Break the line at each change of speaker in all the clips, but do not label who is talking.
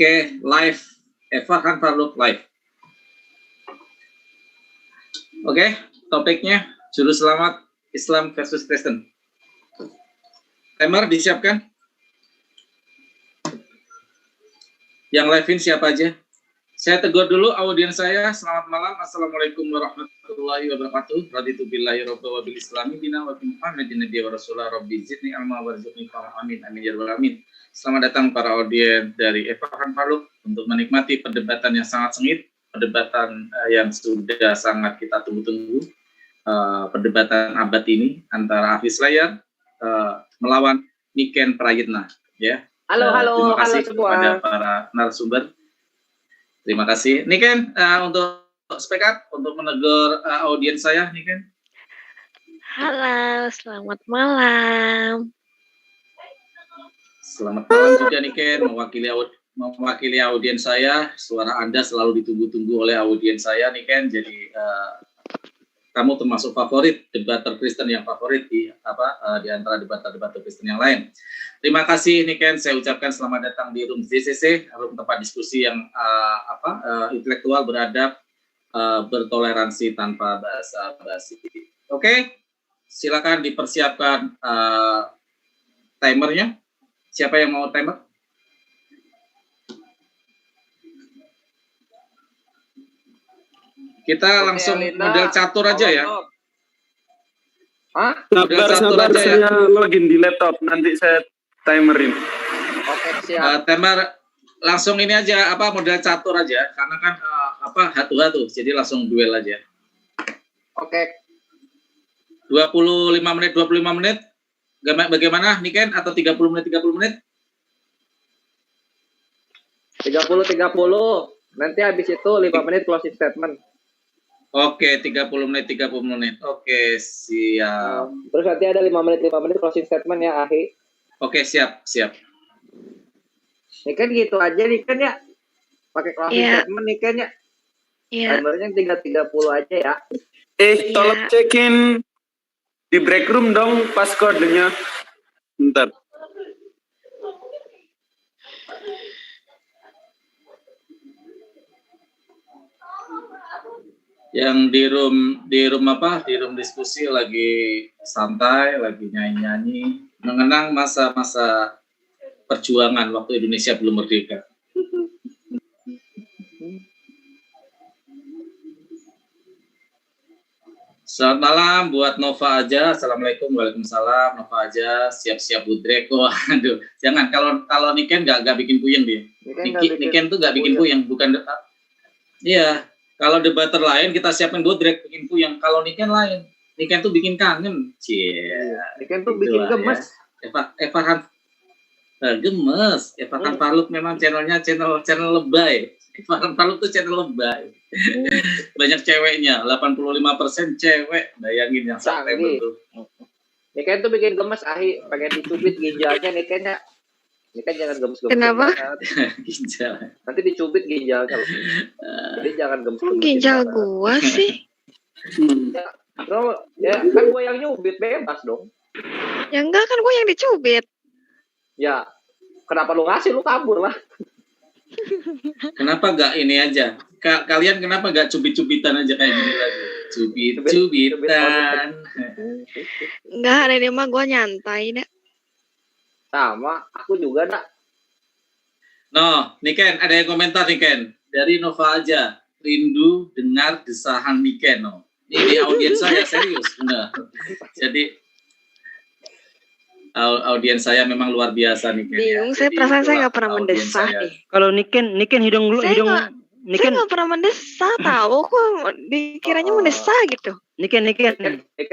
Oke, live. Farhan Farluk live. Oke, topiknya Juru Selamat Islam versus Kristen. Timer disiapkan. Yang live-in siapa aja? Saya tegur dulu audiens saya. Selamat malam. Assalamualaikum warahmatullahi wabarakatuh. Raditu billahi rabba wa bil islami dina wa bi Muhammadin nabiyya wa rasulah rabbi zidni ilma warzuqni fahma amin amin ya rabbal alamin. Selamat datang para audiens dari Farhan Farluk untuk menikmati perdebatan yang sangat sengit, perdebatan yang sudah sangat kita tunggu-tunggu, perdebatan abad ini antara Hafiz Layar melawan Niken Prayitna, ya. Terima kasih kepada para narasumber. Terima kasih, Niken, untuk speak up, untuk menegur audiens saya, Niken.
Halo, selamat malam.
Selamat malam juga, Niken, mewakili audiens saya. Suara Anda selalu ditunggu-tunggu oleh audiens saya, Niken. Jadi kamu termasuk favorit debater Kristen yang favorit di antara debater Kristen yang lain. Terima kasih, Niken. Saya ucapkan selamat datang di Room ZCC, room tempat diskusi yang intelektual, beradab, bertoleransi tanpa basa-basi. Oke, silakan dipersiapkan timernya. Siapa yang mau timer? Kita langsung model catur aja ya. Model catur aja ya.
Saya login di laptop, nanti saya timerin.
Oke, siap.
Timer langsung ini aja, model catur aja, karena kan hatu-hatu, jadi langsung duel aja.
Oke.
25 menit. Bagaimana, Niken? Atau 30 menit?
30. Nanti habis itu 5 menit closing statement.
Oke, 30 menit. Oke, siap.
Terus nanti ada 5 menit closing statement ya, Ahi.
Oke, siap.
Niken gitu aja, Niken ya. Pakai closing statement, Niken ya.
Iya.
Timernya 3:30 aja ya.
Tolong cekin di break room dong pas kodenya. Bentar.
Yang di room diskusi lagi santai, lagi nyanyi-nyanyi, mengenang masa-masa perjuangan waktu Indonesia belum merdeka. Selamat malam buat Nova aja. Assalamualaikum, waalaikumsalam. Nova aja, siap-siap budrek. Waduh, jangan, kalau Niken nggak bikin puyeng dia. Niken tuh nggak bikin puyeng, bukan. Iya, kalau debater lain kita siapin budrek bikin puyeng. Kalau Niken lain, Niken tuh bikin kangen.
Niken tuh bikin gemes.
Ya. Farhan gemes. Farhan Farluk memang channelnya channel lebay. Farhan Farluk tuh channel lebay. Banyak ceweknya, 85% cewek. Bayangin yang subscriber tuh.
Niken tuh bikin gemes, Ahi. Pengen dicubit ginjalnya Niken ya. Niken jangan gemes-gemes.
Kenapa?
Ginjal.
Nanti dicubit ginjalnya. Jadi jangan gemes-gemes.
Kok ginjal gua sih?
Ya, kan gua yang nyubit, bebas dong.
Ya enggak, kan gua yang dicubit.
Ya, kenapa lu ngasih, lu kabur lah.
Kenapa gak ini aja? Kalian kenapa gak cubit-cubitan aja kayak gini lagi? Cubit-cubitan.
Enggak, ada ini mah gua nyantai dah.
Sama, aku juga dah.
No, Niken, ada yang komentar Niken. Dari Nova aja. Rindu dengar desahan Niken. No. Ini audiens saya serius, benar. Jadi audiens saya memang luar biasa Niken.
Bingung, saya perasaan saya nggak pernah mendesah nih.
Kalau Niken hidung Niken
nggak pernah mendesah, tahu kok dikiranya mendesah gitu.
Niken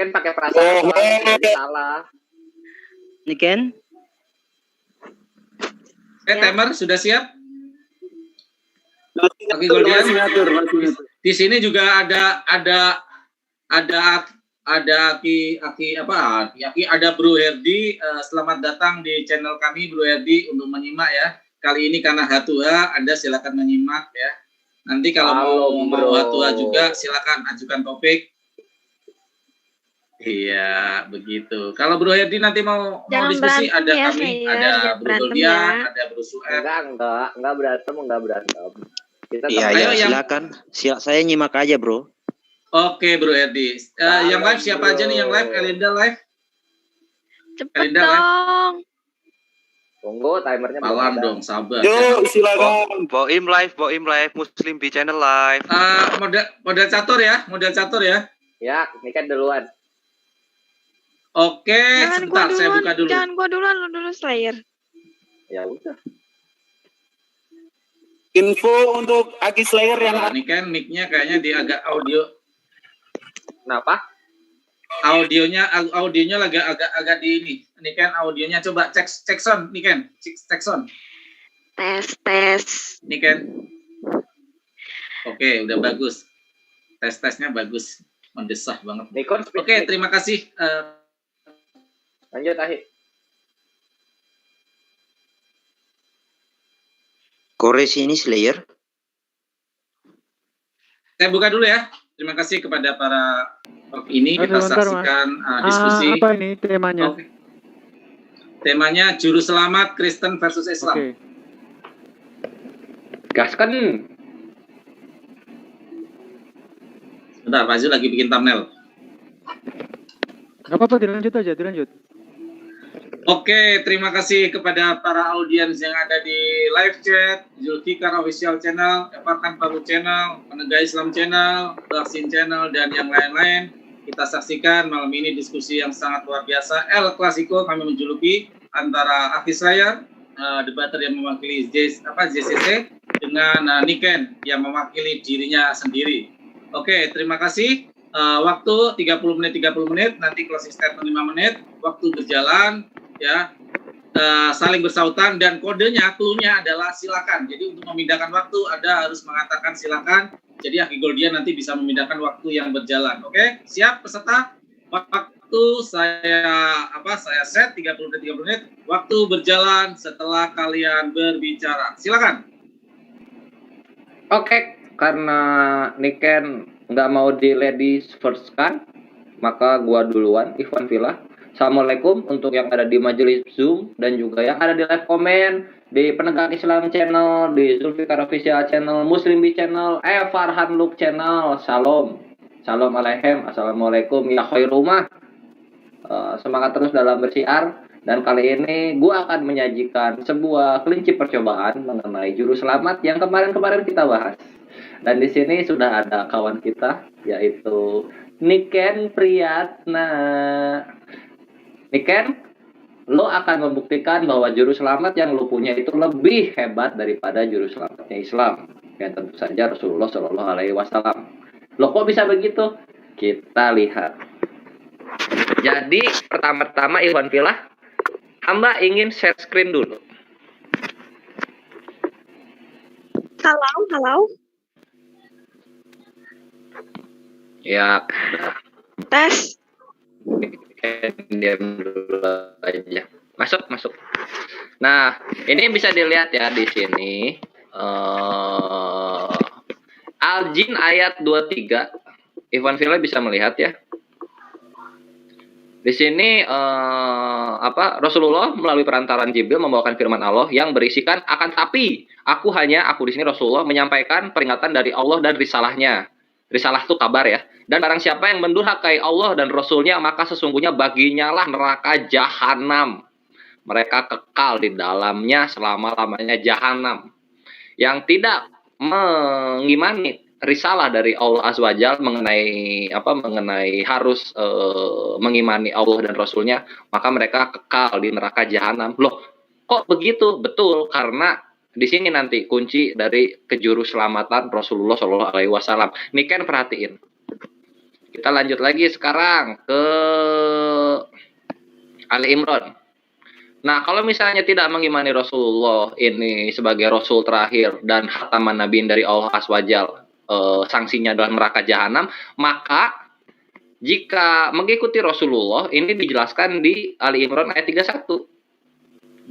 pakai perasaan salah.
Niken.
Timer sudah siap? Oke, Goldian. Di sini juga ada Aki, ada Bro Herdi. Selamat datang di channel kami, Bro Herdi, untuk menyimak ya. Kali ini karena H2H, Anda silakan menyimak ya. Nanti kalau mau H2H juga silakan ajukan topik. Iya, begitu. Kalau Bro Herdi nanti mau
Jangan
diskusi,
berantem
ada
ya,
kami,
Slayer.
ada
Jangan
Bro
berantem
Goldian,
ya.
ada Bro Sueb.
Enggak berantem. Kita
Iya,
Ayo,
iya,
yang-
silakan. Saya nyimak aja, Bro.
Oke, Bro Herdi. Yang live siapa aja nih yang live? Elinda live?
Cepet
Elinda live?
dong.
tunggu timernya belum
Malam
ada.
dong, sabar.
Yuk, silakan.
Boim live, Muslim B channel live.
Model catur ya,
Ya, ini kan duluan.
Oke,
Jangan gua
sebentar, saya
duluan.
buka dulu.
Jangan gua duluan, lu dulu Slayer.
Ya udah.
Info untuk Aki Slayer yang
Nah, ini kan mic-nya kayaknya di agak audio.
Kenapa?
Audionya lagi agak di ini. Ini kan audionya coba cek sound, nih kan. Cek sound.
Tes.
Ini kan. Oke, udah bagus. Tesnya bagus. Mendesah banget.
Nikon speed.
Oke, terima kasih.
Lanjut Ahi.
Kore sini Slayer.
Saya buka dulu ya. Terima kasih kepada para ini kita
Sebentar,
saksikan diskusi.
Apa ini temanya?
Oke. Temanya Juru Selamat Kristen versus Islam.
Oke.
Gaskan.
Bentar, Pak Zul lagi bikin thumbnail.
Gak apa-apa, dilanjut aja, dilanjut.
Oke, terima kasih kepada para audiens yang ada di live chat, Zulfikar Official Channel, Evarkan Paru Channel, Penegak Islam Channel, Baksin Channel, dan yang lain-lain. Kita saksikan malam ini diskusi yang sangat luar biasa. El Clasico kami menjuluki antara Aki Slayer, debater yang mewakili JCC, dengan Niken yang mewakili dirinya sendiri. Oke, terima kasih. Waktu 30 menit, nanti closing statement 5 menit. Waktu berjalan, ya, saling bersautan, dan kodenya, clue-nya adalah silakan. Jadi untuk memindahkan waktu, Anda harus mengatakan silakan. Jadi Aki Goldian nanti bisa memindahkan waktu yang berjalan. Oke, siap peserta? Waktu saya set 30 menit. Waktu berjalan setelah kalian berbicara. Silakan.
Oke, karena Niken nggak mau di ladies first kan, maka gua duluan, Ivan Villa. Assalamualaikum untuk yang ada di majelis Zoom dan juga yang ada di live komen di Penegak Islam Channel, di Zulfikar Official Channel, Muslim B Channel, Farhan Look Channel. Shalom alaikum, assalamualaikum ya khairumah. Semangat terus dalam bersiar. Dan kali ini gue akan menyajikan sebuah kelinci percobaan mengenai juru selamat yang kemarin kita bahas. Dan di sini sudah ada kawan kita, yaitu Niken Priyatna. Niken, lo akan membuktikan bahwa juru selamat yang lo punya itu lebih hebat daripada juru selamatnya Islam. Ya tentu saja Rasulullah Shallallahu Alaihi Wasallam. Lo kok bisa begitu? Kita lihat. Jadi pertama-tama Iwan Villa, hamba ingin share screen dulu.
Halo.
Ya,
Tes.
diam dulu aja. Masuk. Nah, ini bisa dilihat ya di sini. Al-Jin ayat 23. Ivan Villa bisa melihat ya. Di sini Rasulullah melalui perantaran Jibril membawakan firman Allah yang berisikan akan tapi aku di sini Rasulullah menyampaikan peringatan dari Allah dan risalahnya. Risalah itu kabar ya. Dan barang siapa yang mendurhakai Allah dan Rasulnya maka sesungguhnya baginya lah neraka jahanam. Mereka kekal di dalamnya selama-lamanya jahanam. Yang tidak mengimani risalah dari Allah Azza wa Jalla mengenai harus mengimani Allah dan Rasulnya, maka mereka kekal di neraka jahanam. Loh, kok begitu? Betul, karena di sini nanti kunci dari kejuruselamatan Rasulullah Shallallahu Alaihi Wasallam. Niken perhatiin. Kita lanjut lagi sekarang ke Ali Imran. Nah, kalau misalnya tidak mengimani Rasulullah ini sebagai Rasul terakhir dan khataman nabiin dari Allah Azza wa Jalla, sanksinya adalah neraka jahanam, maka jika mengikuti Rasulullah ini dijelaskan di Ali Imran ayat 31.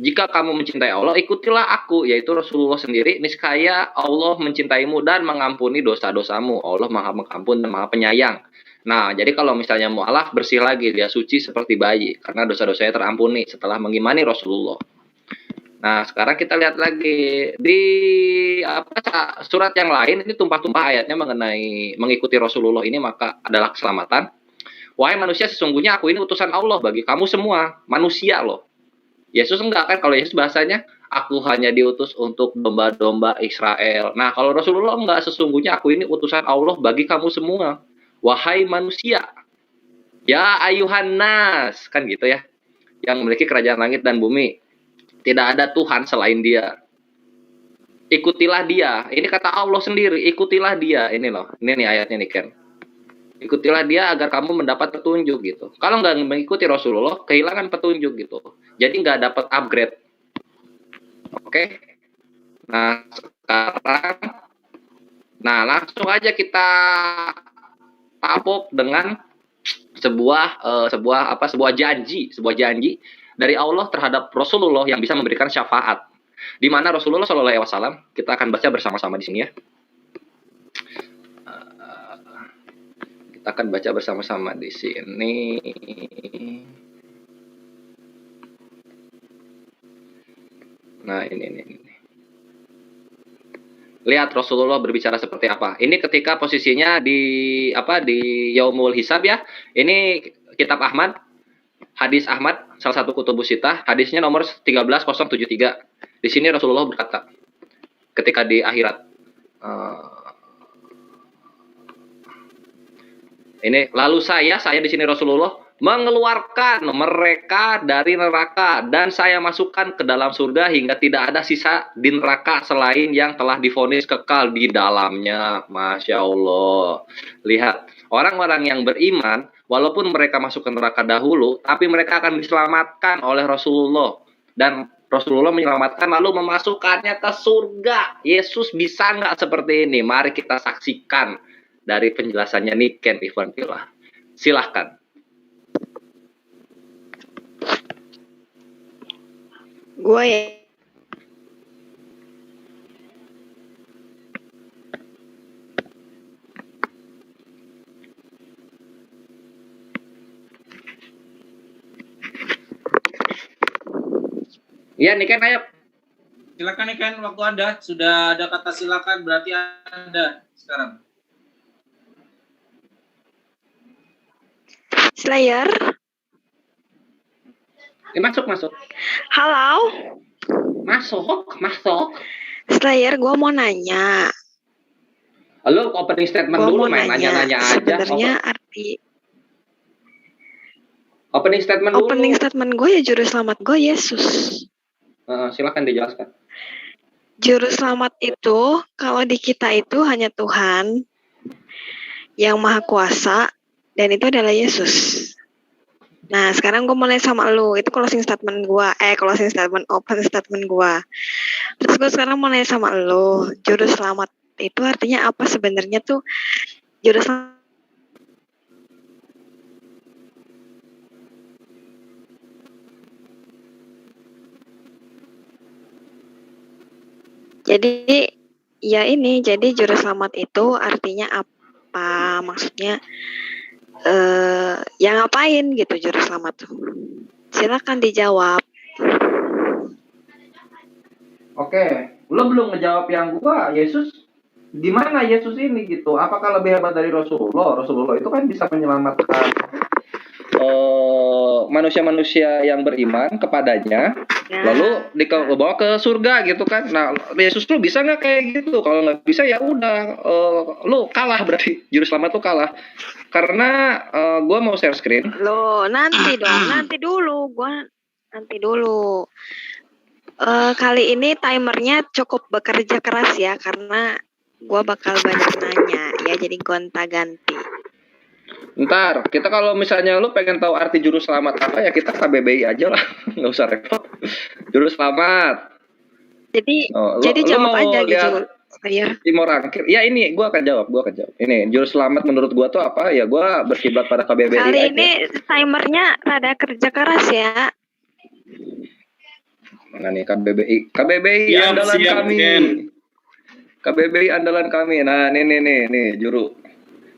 Jika kamu mencintai Allah, ikutilah aku, yaitu Rasulullah sendiri. Niscaya Allah mencintaimu dan mengampuni dosa-dosamu. Allah Maha Pengampun dan Maha Penyayang. Nah, jadi kalau misalnya mu'alaf bersih lagi, dia suci seperti bayi karena dosa-dosanya terampuni setelah mengimani Rasulullah. Nah, sekarang kita lihat lagi di surat yang lain, ini tumpah-tumpah ayatnya mengenai mengikuti Rasulullah ini maka adalah keselamatan. Wahai manusia, sesungguhnya aku ini utusan Allah bagi kamu semua, manusia loh. Yesus enggak kan, kalau Yesus bahasanya aku hanya diutus untuk domba-domba Israel. Nah, kalau Rasulullah enggak, sesungguhnya aku ini utusan Allah bagi kamu semua. Wahai manusia, ya ayuhan nas, kan gitu ya, yang memiliki kerajaan langit dan bumi. Tidak ada Tuhan selain Dia. Ikutilah Dia. Ini kata Allah sendiri, ikutilah Dia. Ini loh, ini nih ayatnya nih Ken. Ikutilah Dia agar kamu mendapat petunjuk gitu. Kalau nggak mengikuti Rasulullah, kehilangan petunjuk gitu. Jadi nggak dapat upgrade. Oke. Nah, sekarang langsung aja kita tabok dengan sebuah janji dari Allah terhadap Rasulullah yang bisa memberikan syafaat. Di mana Rasulullah SAW, kita akan baca bersama-sama di sini ya. Kita akan baca bersama-sama di sini. Nah, ini. Lihat Rasulullah berbicara seperti apa. Ini ketika posisinya di Yaumul Hisab ya. Ini kitab Ahmad, hadis Ahmad, salah satu kutubus sitah, hadisnya nomor 13073. Di sini Rasulullah berkata ketika di akhirat. Ini lalu saya di sini Rasulullah mengeluarkan mereka dari neraka dan saya masukkan ke dalam surga hingga tidak ada sisa di neraka selain yang telah divonis kekal di dalamnya. Masya Allah. Lihat, orang-orang yang beriman walaupun mereka masuk ke neraka dahulu, tapi mereka akan diselamatkan oleh Rasulullah dan Rasulullah menyelamatkan lalu memasukkannya ke surga. Yesus bisa nggak seperti ini? Mari kita saksikan dari penjelasannya nih Ken Ivan Villa. Silahkan.
Gua ya.
Iya nih Ken, ayo.
Silakan nih Ken, waktu Anda sudah ada kata silakan berarti Anda sekarang.
Slayer.
Masuk.
Halo.
Masuk.
Slayer, gua mau nanya.
Lo opening statement
Gua
dulu,
mau
main nanya-nanya aja.
Sebenarnya arti
Opening statement dulu.
opening statement gue ya juru selamat gue Yesus.
Silakan dijelaskan.
Juru selamat itu kalau di kita itu hanya Tuhan yang maha kuasa dan itu adalah Yesus. Nah sekarang gue mulai sama lu, itu closing statement gue, open statement gue. Terus gue sekarang mulai sama lu, juru selamat itu artinya apa sebenarnya tuh? Juru selamat jadi juru selamat itu artinya apa? Maksudnya yang ngapain gitu juru selamat tuh? Silakan dijawab.
Oke, lo belum ngejawab yang gua, Yesus gimana Yesus ini gitu? Apakah lebih hebat dari Rasulullah? Rasulullah itu kan bisa menyelamatkan manusia-manusia yang beriman kepadanya, lalu dibawa ke surga gitu kan. Nah, Yesus tuh bisa nggak kayak gitu? Kalau nggak bisa ya udah, lu kalah berarti, juru selamat tuh kalah. Karena gue mau share screen.
Loh, nanti dulu. Kali ini timernya cukup bekerja keras ya, karena gue bakal banyak nanya ya, jadi gonta-ganti.
Ntar, kita kalau misalnya lu pengen tahu arti juru selamat apa ya kita KBBI aja lah, nggak usah repot. Juru selamat.
Jadi jawab aja gitu.
Timur Angkir. Ya ini gue akan jawab. Ini juru selamat menurut gue tuh apa? Ya gue berkiblat pada KBBI
Kali
aja.
ini timernya rada kerja keras ya.
Nah nih KBBI andalan kami. KBBI andalan kami. Nah nih juru.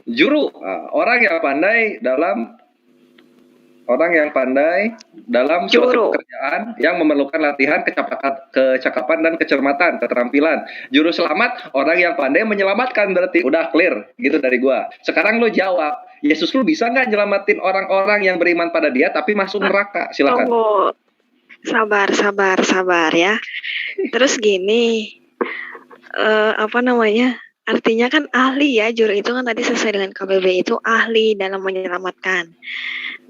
Juru, orang yang pandai dalam suatu
Juru.
pekerjaan yang memerlukan latihan, kecakapan dan kecermatan, keterampilan. Juru selamat, orang yang pandai menyelamatkan, berarti udah clear gitu dari gua. Sekarang lo jawab, Yesus lu bisa nggak nyelamatin orang-orang yang beriman pada dia tapi masuk neraka? Silakan.
Tunggu. Sabar ya. Terus gini, artinya kan ahli ya, juru itu kan tadi sesuai dengan KBB itu ahli dalam menyelamatkan.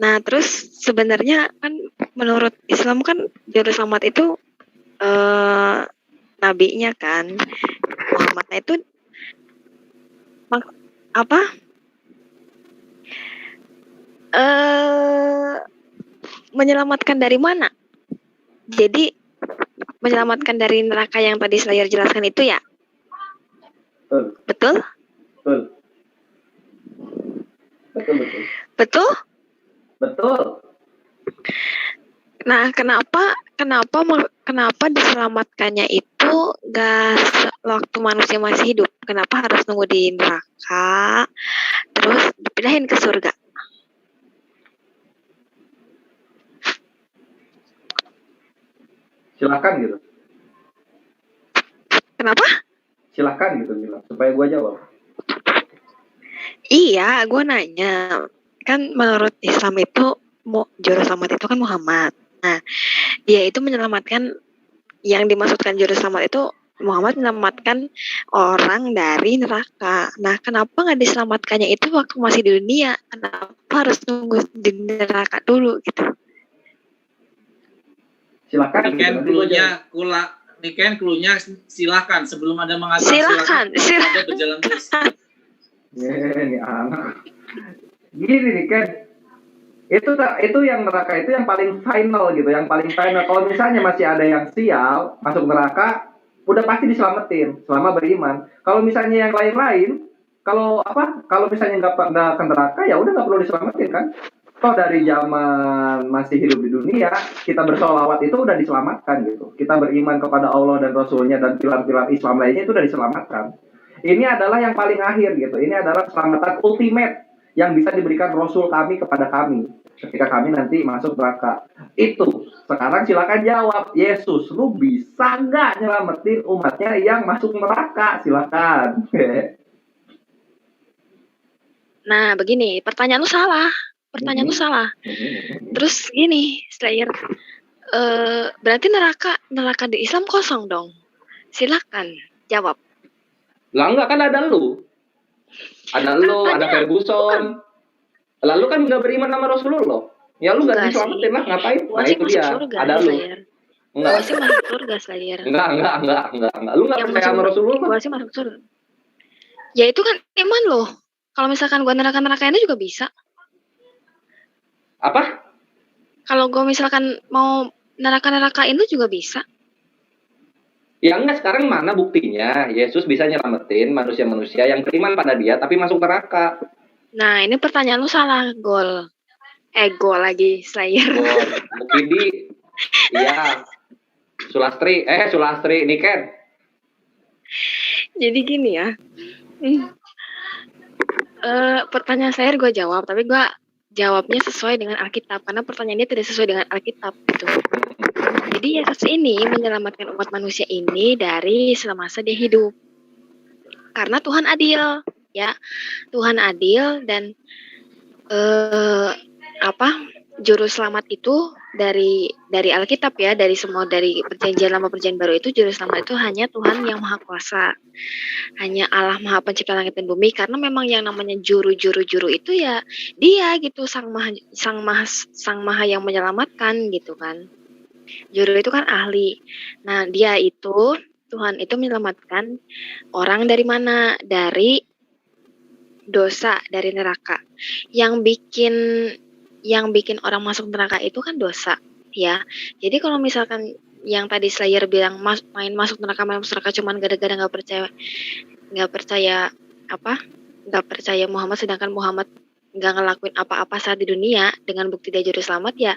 Nah, terus sebenarnya kan menurut Islam kan juru selamat itu nabinya kan, Muhammadnya itu menyelamatkan dari mana? Jadi menyelamatkan dari neraka yang tadi Slayer jelaskan itu ya? Betul? Betul? Nah, kenapa diselamatkannya itu gak waktu manusia masih hidup? Kenapa harus nunggu di neraka, terus dipindahin ke surga?
Silakan gitu.
Kenapa?
Silakan gitu bilang supaya gua jawab.
Iya, gue nanya. Kan menurut Islam itu juru selamat itu kan Muhammad. Nah, dia itu menyelamatkan, yang dimaksudkan juru selamat itu Muhammad menyelamatkan orang dari neraka. Nah, kenapa nggak diselamatkannya itu waktu masih di dunia? Kenapa harus nunggu di neraka dulu gitu?
Silakan.
Niken klunya silakan sebelum ada mengatakan silakan ada berjalan terus.
Ini anak. Gini nih Ken, itu yang neraka itu yang paling final gitu, yang paling final. Kalau misalnya masih ada yang sial masuk neraka, udah pasti diselamatin selama beriman. Kalau misalnya yang lain-lain, kalau misalnya nggak ke neraka, ya udah nggak perlu diselamatin kan? Toh dari zaman masih hidup di dunia, kita bersolawat itu udah diselamatkan gitu. Kita beriman kepada Allah dan Rasulnya dan pilar-pilar Islam lainnya itu udah diselamatkan. Ini adalah yang paling akhir gitu. Ini adalah keselamatan ultimate yang bisa diberikan Rasul kami kepada kami ketika kami nanti masuk neraka. Itu. Sekarang silakan jawab, Yesus, lu bisa nggak nyelamatin umatnya yang masuk neraka? Silakan.
Nah, begini, pertanyaan lu salah. Terus gini, Slayer, berarti neraka di Islam kosong dong. Silakan jawab.
Lah enggak, kan ada lu. Ada lu, ada Ferguson. Lalu kan nggak beriman sama Rasulullah. Ya lu nggak diselamatin lah, ngapain? Nah itu dia. Ada lu.
Enggak. Gua sih masuk surga, Slayer.
Enggak. Lu nggak percaya sama Rasulullah?
Gua sih masuk surga. Ya itu kan iman loh. Kalau misalkan gua neraka-nerakainnya juga bisa.
Apa?
Kalau gue misalkan mau neraka-nerakain lu juga bisa.
Ya enggak, sekarang mana buktinya Yesus bisa nyelamatin manusia-manusia yang beriman pada dia tapi masuk neraka.
Nah, ini pertanyaan lu salah, Gol. Gol lagi, Slayer.
Mukidi. Iya. Sulastri, Niken.
Jadi gini ya. Pertanyaan saya gue jawab, tapi gue jawabnya sesuai dengan Alkitab, karena pertanyaannya tidak sesuai dengan Alkitab gitu. Jadi Yesus ini menyelamatkan umat manusia ini dari semasa dia hidup. Karena Tuhan adil, ya. Tuhan adil dan juru selamat itu dari Alkitab ya, dari perjanjian lama perjanjian baru itu juru selamat itu hanya Tuhan yang Maha Kuasa. Hanya Allah Maha Pencipta langit dan bumi, karena memang yang namanya juru itu ya dia gitu, sang maha yang menyelamatkan gitu kan. Juru itu kan ahli. Nah, dia itu Tuhan itu menyelamatkan orang dari mana? Dari dosa, dari neraka. Yang bikin orang masuk neraka itu kan dosa, ya. Jadi kalau misalkan yang tadi Slayer bilang main masuk neraka cuman gara-gara nggak percaya Muhammad, sedangkan Muhammad nggak ngelakuin apa-apa saat di dunia dengan bukti dia juru selamat, ya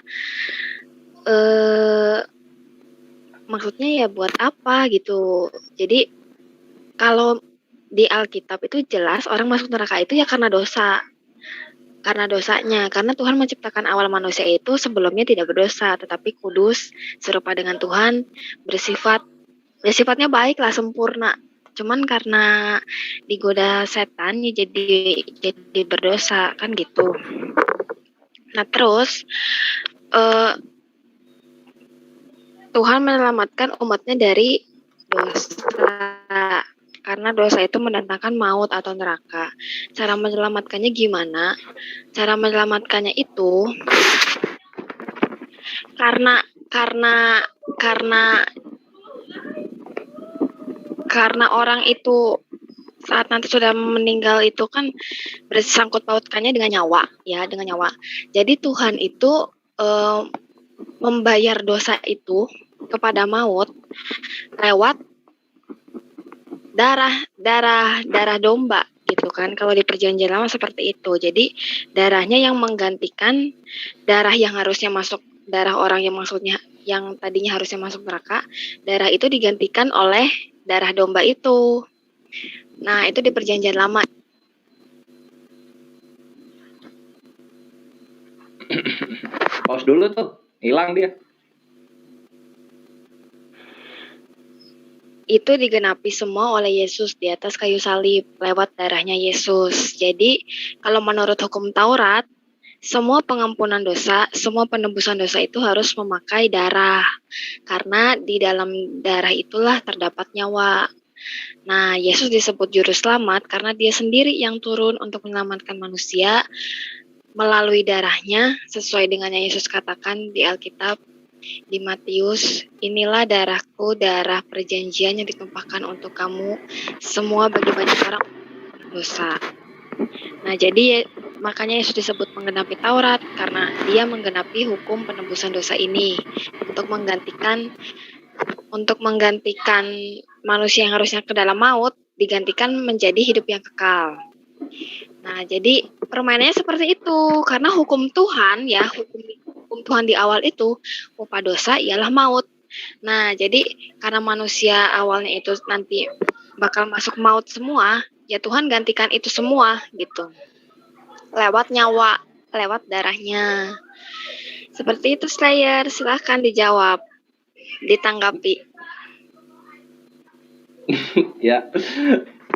maksudnya ya buat apa gitu. Jadi kalau di Alkitab itu jelas orang masuk neraka itu ya karena dosa. Karena dosanya, karena Tuhan menciptakan awal manusia itu sebelumnya tidak berdosa, tetapi kudus, serupa dengan Tuhan, bersifat, ya sifatnya baik lah, sempurna. Cuman karena digoda setan, ya jadi berdosa, kan gitu. Nah terus, Tuhan menyelamatkan umatnya dari dosa. Karena dosa itu mendatangkan maut atau neraka. Cara menyelamatkannya gimana? Cara menyelamatkannya itu karena orang itu saat nanti sudah meninggal itu kan bersangkut pautkannya dengan nyawa, ya, dengan nyawa. Jadi Tuhan itu membayar dosa itu kepada maut lewat darah domba gitu kan. Kalau di perjanjian lama seperti itu. Jadi darahnya yang menggantikan darah yang harusnya masuk, darah orang yang maksudnya yang tadinya harusnya masuk neraka, darah itu digantikan oleh darah domba itu. Nah, itu di perjanjian lama.
Pause dulu tuh, hilang dia.
Itu digenapi semua oleh Yesus di atas kayu salib lewat darahnya Yesus. Jadi kalau menurut hukum Taurat, semua pengampunan dosa, semua penebusan dosa itu harus memakai darah. Karena di dalam darah itulah terdapat nyawa. Nah, Yesus disebut juru selamat karena dia sendiri yang turun untuk menyelamatkan manusia melalui darahnya, sesuai dengan yang Yesus katakan di Alkitab. Di Matius, inilah darahku, darah perjanjian yang ditumpahkan untuk kamu semua bagi banyak orang dosa. Nah, jadi makanya Yesus disebut menggenapi Taurat karena dia menggenapi hukum penebusan dosa ini untuk menggantikan manusia yang harusnya ke dalam maut digantikan menjadi hidup yang kekal. Nah, jadi permainannya seperti itu karena hukum Tuhan ya, hukum Tuhan di awal itu upah dosa ialah maut. Nah, jadi karena manusia awalnya itu nanti bakal masuk maut semua, ya Tuhan gantikan itu semua gitu. Lewat nyawa, lewat darahnya. Seperti itu Slayer, silahkan dijawab, ditanggapi.
Ya.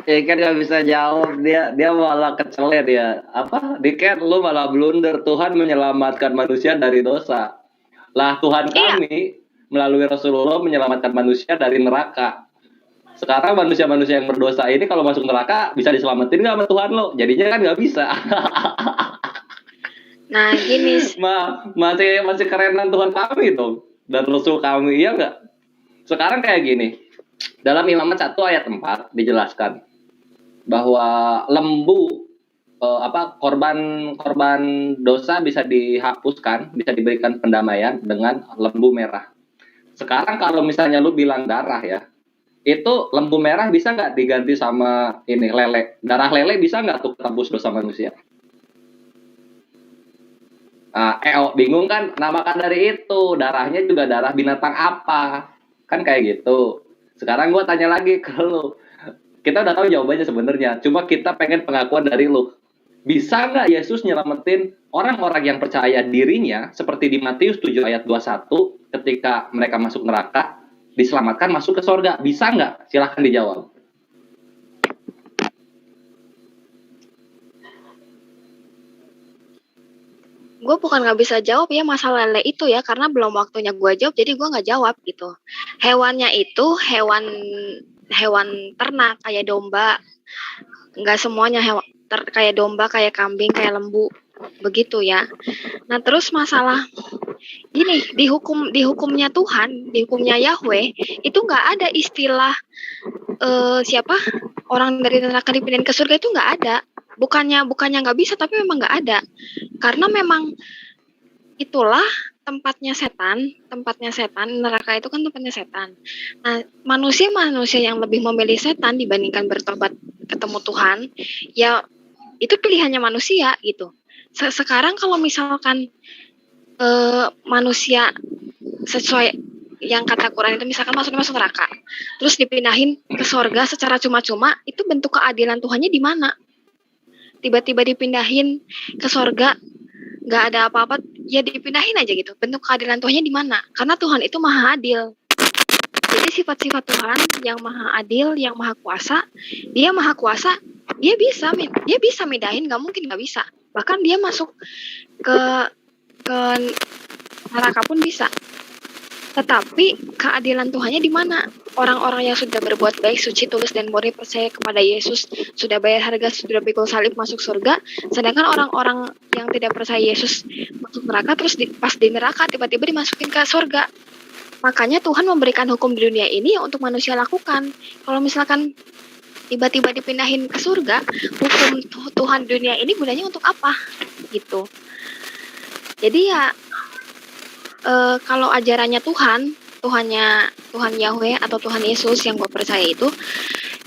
Ya kan gak bisa jawab, dia malah keceler ya. Apa? Diket lu malah blunder, Tuhan menyelamatkan manusia dari dosa. Lah Tuhan kami melalui Rasulullah menyelamatkan manusia dari neraka. Sekarang manusia-manusia yang berdosa ini kalau masuk neraka bisa diselamatin nggak sama Tuhan lo? Jadinya kan nggak bisa.
Nah gini.
masih kerenan Tuhan kami itu dan Rasul kami, iya nggak? Sekarang kayak gini. Dalam Imamat 1 ayat 4 dijelaskan bahwa lembu korban dosa bisa dihapuskan, bisa diberikan pendamaian dengan lembu merah. Sekarang kalau misalnya lu bilang darah ya, itu lembu merah bisa nggak diganti sama ini lele? Darah lele bisa nggak tuh tebus dosa manusia? Bingung kan? Namakan dari itu, darahnya juga darah binatang apa? Kan kayak gitu. Sekarang gue tanya lagi ke lu. Kita udah tahu jawabannya sebenarnya, cuma kita pengen pengakuan dari lu. Bisa nggak Yesus nyelamatin orang-orang yang percaya dirinya seperti di Matius 7 ayat 21 ketika mereka masuk neraka, diselamatkan masuk ke surga? Bisa nggak? Silahkan dijawab.
Gue bukan nggak bisa jawab ya masalah lele itu ya, karena belum waktunya gue jawab, jadi gue nggak jawab gitu. Hewannya itu hewan ternak kayak domba, nggak semuanya kayak domba, kayak kambing, kayak lembu, begitu ya. Nah terus masalah ini di hukumnya Tuhan, di hukumnya Yahweh itu nggak ada istilah siapa orang dari neraka dipindahin ke surga, itu nggak ada. Bukannya nggak bisa, tapi memang nggak ada. Karena memang itulah tempatnya setan, neraka itu kan tempatnya setan. Nah, manusia yang lebih memilih setan dibandingkan bertobat ketemu Tuhan, ya itu pilihannya manusia gitu. Sekarang kalau misalkan manusia sesuai yang kata Quran itu misalkan maksudnya masuk neraka, terus dipindahin ke sorga secara cuma-cuma, itu bentuk keadilan Tuhannya di mana? Tiba-tiba dipindahin ke sorga, nggak ada apa-apa, ya dipindahin aja gitu. Bentuk keadilan Tuhannya di mana? Karena Tuhan itu maha adil. Jadi sifat-sifat Tuhan yang maha adil, yang maha kuasa, dia maha kuasa, dia bisa mindahin, nggak mungkin nggak bisa. Bahkan dia masuk ke neraka pun bisa. Tetapi keadilan Tuhannya di mana? Orang-orang yang sudah berbuat baik, suci, tulus, dan murni percaya kepada Yesus, sudah bayar harga, sudah pikul salib, masuk surga. Sedangkan orang-orang yang tidak percaya Yesus masuk neraka, terus pas di neraka tiba-tiba dimasukin ke surga. Makanya Tuhan memberikan hukum di dunia ini untuk manusia lakukan. Kalau misalkan tiba-tiba dipindahin ke surga, hukum Tuhan dunia ini gunanya untuk apa? Gitu. Jadi ya, kalau ajarannya Tuhan Yahweh atau Tuhan Yesus yang gue percaya itu,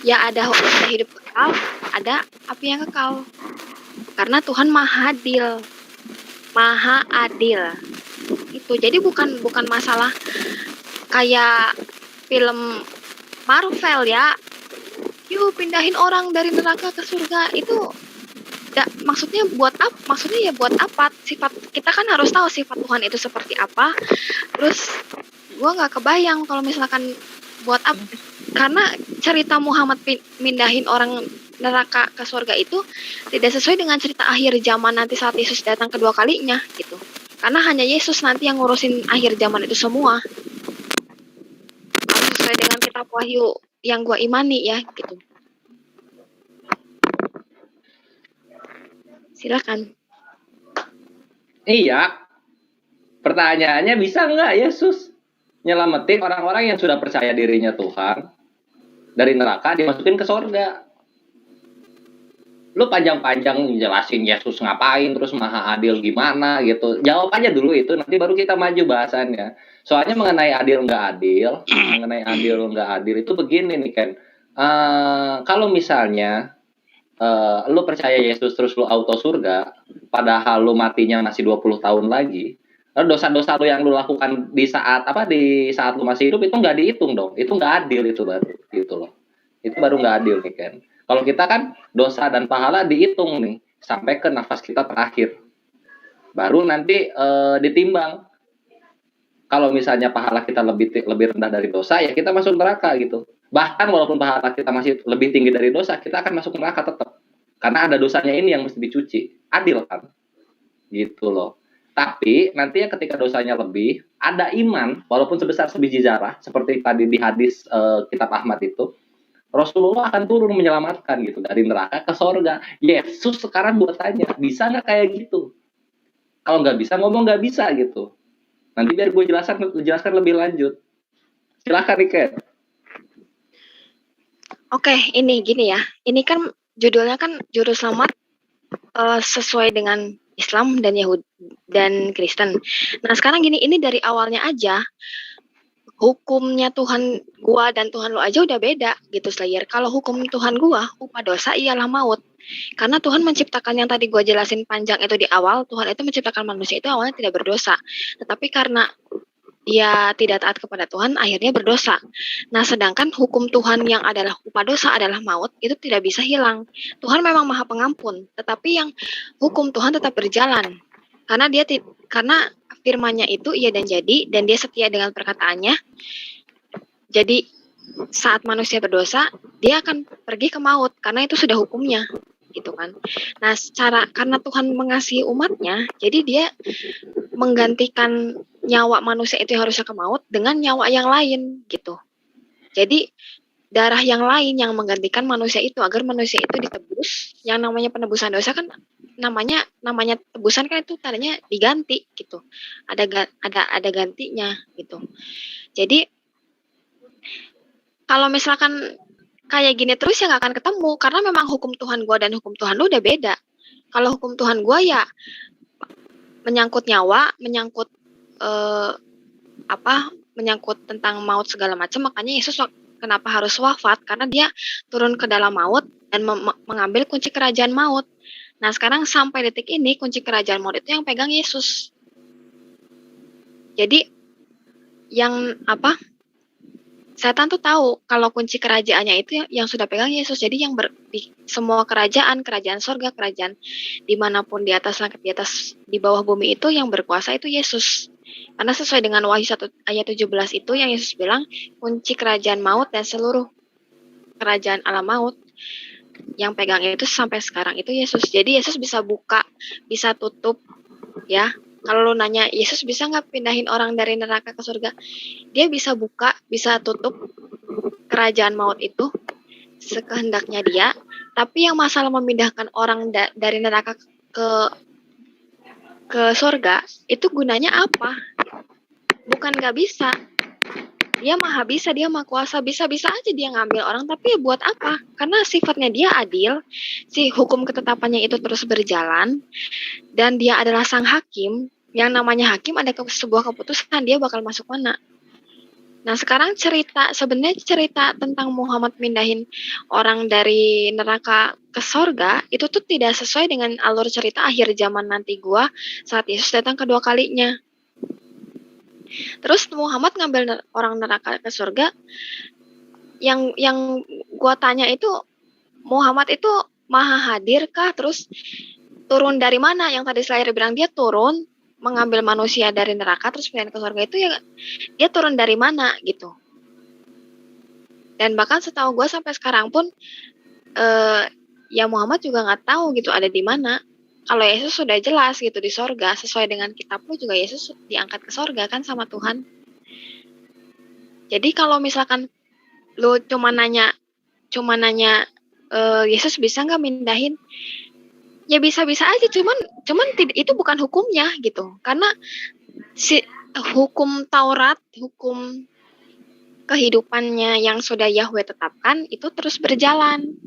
ya ada hidup kekal, ada api yang kekal. Karena Tuhan maha adil. Itu jadi bukan masalah kayak film Marvel ya. Yuk pindahin orang dari neraka ke surga, itu maksudnya buat apa? Maksudnya ya buat apa? Sifat kita kan harus tahu sifat Tuhan itu seperti apa. Terus gue nggak kebayang kalau misalkan buat apa? Karena cerita Muhammad mindahin orang neraka ke surga itu tidak sesuai dengan cerita akhir zaman nanti saat Yesus datang kedua kalinya gitu. Karena hanya Yesus nanti yang ngurusin akhir zaman itu semua. Harus sesuai dengan kitab Wahyu yang gue imani ya gitu. Silakan.
Iya. Pertanyaannya, bisa nggak Yesus nyelamatin orang-orang yang sudah percaya dirinya Tuhan dari neraka dimasukin ke sorga? Lu panjang-panjang jelasin Yesus ngapain, terus maha adil gimana gitu. Jawab aja dulu itu, nanti baru kita maju bahasannya. Soalnya mengenai adil nggak adil itu begini nih Ken. Kalau misalnya lu percaya Yesus terus lu auto surga, padahal lu matinya masih 20 tahun lagi, lalu dosa-dosa lu yang lu lakukan di saat lu masih hidup itu nggak dihitung dong. Itu nggak adil, itu baru gitu loh. Itu baru nggak adil nih Ken. Kalau kita kan dosa dan pahala dihitung nih sampai ke nafas kita terakhir, baru nanti ditimbang. Kalau misalnya pahala kita lebih rendah dari dosa, ya kita masuk neraka gitu. Bahkan walaupun pahala kita masih lebih tinggi dari dosa, kita akan masuk neraka tetap. Karena ada dosanya ini yang mesti dicuci. Adil kan? Gitu loh. Tapi nanti ya ketika dosanya lebih, ada iman, walaupun sebesar sebiji zarah, seperti tadi di hadis kitab Ahmad itu, Rasulullah akan turun menyelamatkan gitu dari neraka ke sorga. Yesus sekarang buat tanya, bisa nggak kayak gitu? Kalau nggak bisa, ngomong nggak bisa gitu. Nanti biar gue jelaskan lebih lanjut. Silakan Riken.
Oke, ini gini ya. Ini kan judulnya kan Juru Selamat sesuai dengan Islam dan Yahudi dan Kristen. Nah, sekarang gini, ini dari awalnya aja hukumnya Tuhan gua dan Tuhan lo aja udah beda gitu, Slayer. Kalau hukum Tuhan gua, upah dosa ialah maut. Karena Tuhan menciptakan yang tadi gua jelasin panjang itu di awal, Tuhan itu menciptakan manusia itu awalnya tidak berdosa. Tetapi karena dia tidak taat kepada Tuhan, akhirnya berdosa. Nah, sedangkan hukum Tuhan yang adalah upah dosa adalah maut, itu tidak bisa hilang. Tuhan memang maha pengampun, tetapi yang hukum Tuhan tetap berjalan. Karena firman-Nya itu iya dan jadi, dan dia setia dengan perkataannya. Jadi, saat manusia berdosa, dia akan pergi ke maut, karena itu sudah hukumnya. Gitu kan. Nah, karena Tuhan mengasihi umatnya, jadi dia menggantikan nyawa manusia itu yang harusnya ke maut dengan nyawa yang lain gitu. Jadi darah yang lain yang menggantikan manusia itu agar manusia itu ditebus. Yang namanya penebusan dosa kan namanya tebusan kan itu tadinya diganti gitu. Ada gantinya gitu. Jadi kalau misalkan kayak gini terus ya nggak akan ketemu, karena memang hukum Tuhan gua dan hukum Tuhan lu udah beda. Kalau hukum Tuhan gua ya menyangkut nyawa, menyangkut menyangkut tentang maut segala macam. Makanya Yesus kenapa harus wafat, karena dia turun ke dalam maut dan mengambil kunci kerajaan maut. Nah, sekarang sampai detik ini kunci kerajaan maut itu yang pegang Yesus. Jadi yang apa? Setan tuh tahu kalau kunci kerajaannya itu yang sudah pegang Yesus. Jadi yang di semua kerajaan sorga, kerajaan dimanapun di atas langit, di atas, di bawah bumi itu yang berkuasa itu Yesus. Karena sesuai dengan Wahyu 1 ayat 17 itu yang Yesus bilang, kunci kerajaan maut dan seluruh kerajaan alam maut yang pegang itu sampai sekarang itu Yesus. Jadi Yesus bisa buka, bisa tutup, ya. Kalau lu nanya, Yesus bisa nggak pindahin orang dari neraka ke surga? Dia bisa buka, bisa tutup kerajaan maut itu sekehendaknya dia. Tapi yang masalah memindahkan orang dari neraka ke surga, itu gunanya apa? Bukan nggak bisa. Dia maha bisa, dia maha kuasa, bisa-bisa aja dia ngambil orang, tapi ya buat apa? Karena sifatnya dia adil, si hukum ketetapannya itu terus berjalan, dan dia adalah sang hakim. Yang namanya hakim ada sebuah keputusan, dia bakal masuk mana. Nah sekarang sebenarnya cerita tentang Muhammad mindahin orang dari neraka ke sorga, itu tuh tidak sesuai dengan alur cerita akhir zaman nanti gua saat Yesus datang kedua kalinya. Terus Muhammad ngambil orang neraka ke surga, yang gua tanya itu, Muhammad itu maha hadir kah? Terus turun dari mana? Yang tadi saya bilang dia turun mengambil manusia dari neraka terus pindahin ke surga, itu ya dia turun dari mana gitu. Dan bahkan setahu gue sampai sekarang pun ya Muhammad juga nggak tahu gitu ada di mana. Kalau Yesus sudah jelas gitu di sorga, sesuai dengan kitab lu juga Yesus diangkat ke sorga kan sama Tuhan. Jadi kalau misalkan lu cuma nanya Yesus bisa nggak mindahin, ya bisa-bisa aja, cuman itu bukan hukumnya gitu. Karena si hukum Taurat, hukum kehidupannya yang sudah Yahweh tetapkan itu terus berjalan.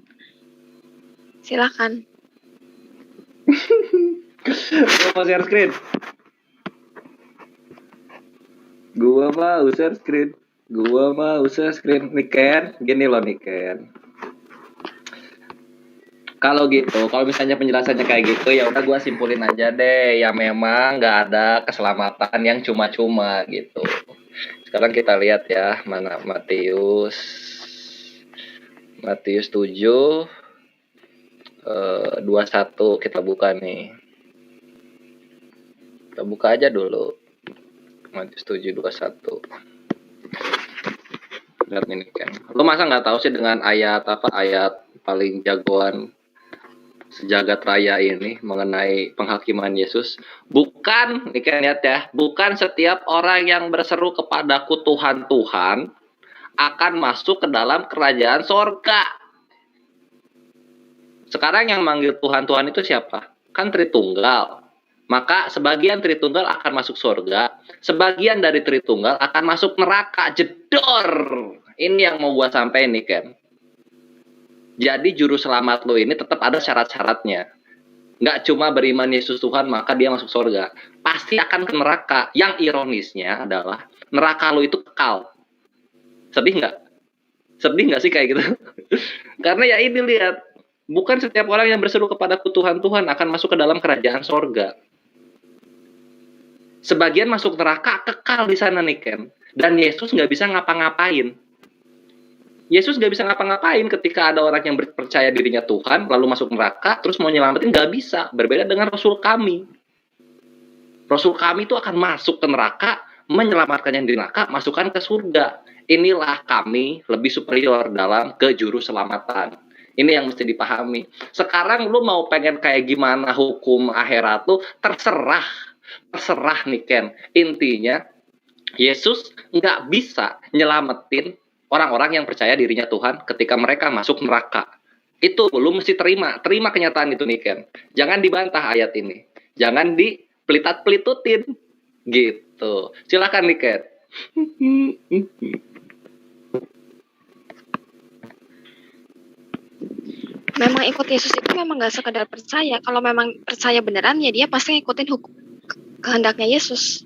Silakan.
Gua mau share screen. Gua mau share screen. Niken, gini loh Niken. Kalau gitu, kalau misalnya penjelasannya kayak gitu, ya udah gue simpulin aja deh, ya memang nggak ada keselamatan yang cuma-cuma gitu. Sekarang kita lihat ya, mana Matius 7 21 kita buka nih. Kita buka aja dulu. Matius 7 21. Lihat ini kan. Lo masa nggak tahu sih dengan ayat paling jagoan sejagat raya ini mengenai penghakiman Yesus? Bukan, ini kan lihat ya, bukan setiap orang yang berseru kepadaku Tuhan Tuhan akan masuk ke dalam kerajaan sorga. Sekarang yang manggil Tuhan Tuhan itu siapa? Kan Tritunggal. Maka sebagian Tritunggal akan masuk sorga, sebagian dari Tritunggal akan masuk neraka. Jedor. Ini yang mau gua sampaikan nih Ken. Jadi juru selamat lo ini tetap ada syarat-syaratnya. Nggak cuma beriman Yesus Tuhan maka dia masuk surga. Pasti akan ke neraka. Yang ironisnya adalah neraka lo itu kekal. Sedih nggak? Sedih nggak sih kayak gitu? Karena ya ini lihat. Bukan setiap orang yang berseru kepadaku Tuhan Tuhan akan masuk ke dalam kerajaan sorga. Sebagian masuk neraka kekal di sana nih Ken. Dan Yesus nggak bisa ngapa-ngapain. Yesus gak bisa ngapa-ngapain ketika ada orang yang percaya dirinya Tuhan, lalu masuk neraka, terus mau nyelamatin, gak bisa. Berbeda dengan Rasul kami. Rasul kami itu akan masuk ke neraka, menyelamatkan yang di neraka, masukkan ke surga. Inilah kami lebih superior dalam kejuru selamatan. Ini yang mesti dipahami. Sekarang lu mau pengen kayak gimana hukum akhirat tuh, terserah. Terserah nih Ken. Intinya, Yesus gak bisa nyelamatin orang-orang yang percaya dirinya Tuhan ketika mereka masuk neraka. Itu lu mesti terima kenyataan itu nih Ken. Jangan dibantah ayat ini. Jangan dipelitat-pelitutin. Gitu. Silakan nih Ken.
Memang ikut Yesus itu memang gak sekedar percaya. Kalau memang percaya beneran ya dia pasti ngikutin hukum kehendaknya Yesus.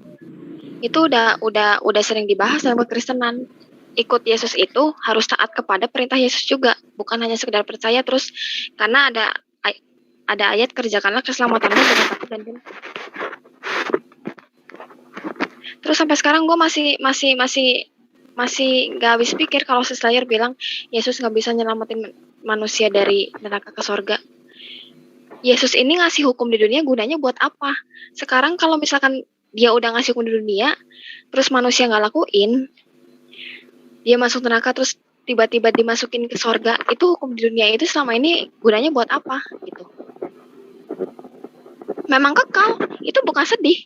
Itu udah sering dibahas dalam kekristenan. Ikut Yesus itu harus taat kepada perintah Yesus juga, bukan hanya sekedar percaya terus karena ada ayat kerjakanlah keselamatanmu dengan takut dan gentar. Terus sampai sekarang gue masih nggak habis pikir kalau si Slayer bilang Yesus nggak bisa nyelamatin manusia dari neraka ke surga. Yesus ini ngasih hukum di dunia gunanya buat apa? Sekarang kalau misalkan dia udah ngasih hukum di dunia, terus manusia nggak lakuin, dia masuk neraka terus tiba-tiba dimasukin ke surga, itu hukum di dunia itu selama ini gunanya buat apa? Gitu. Memang kekal, itu bukan sedih.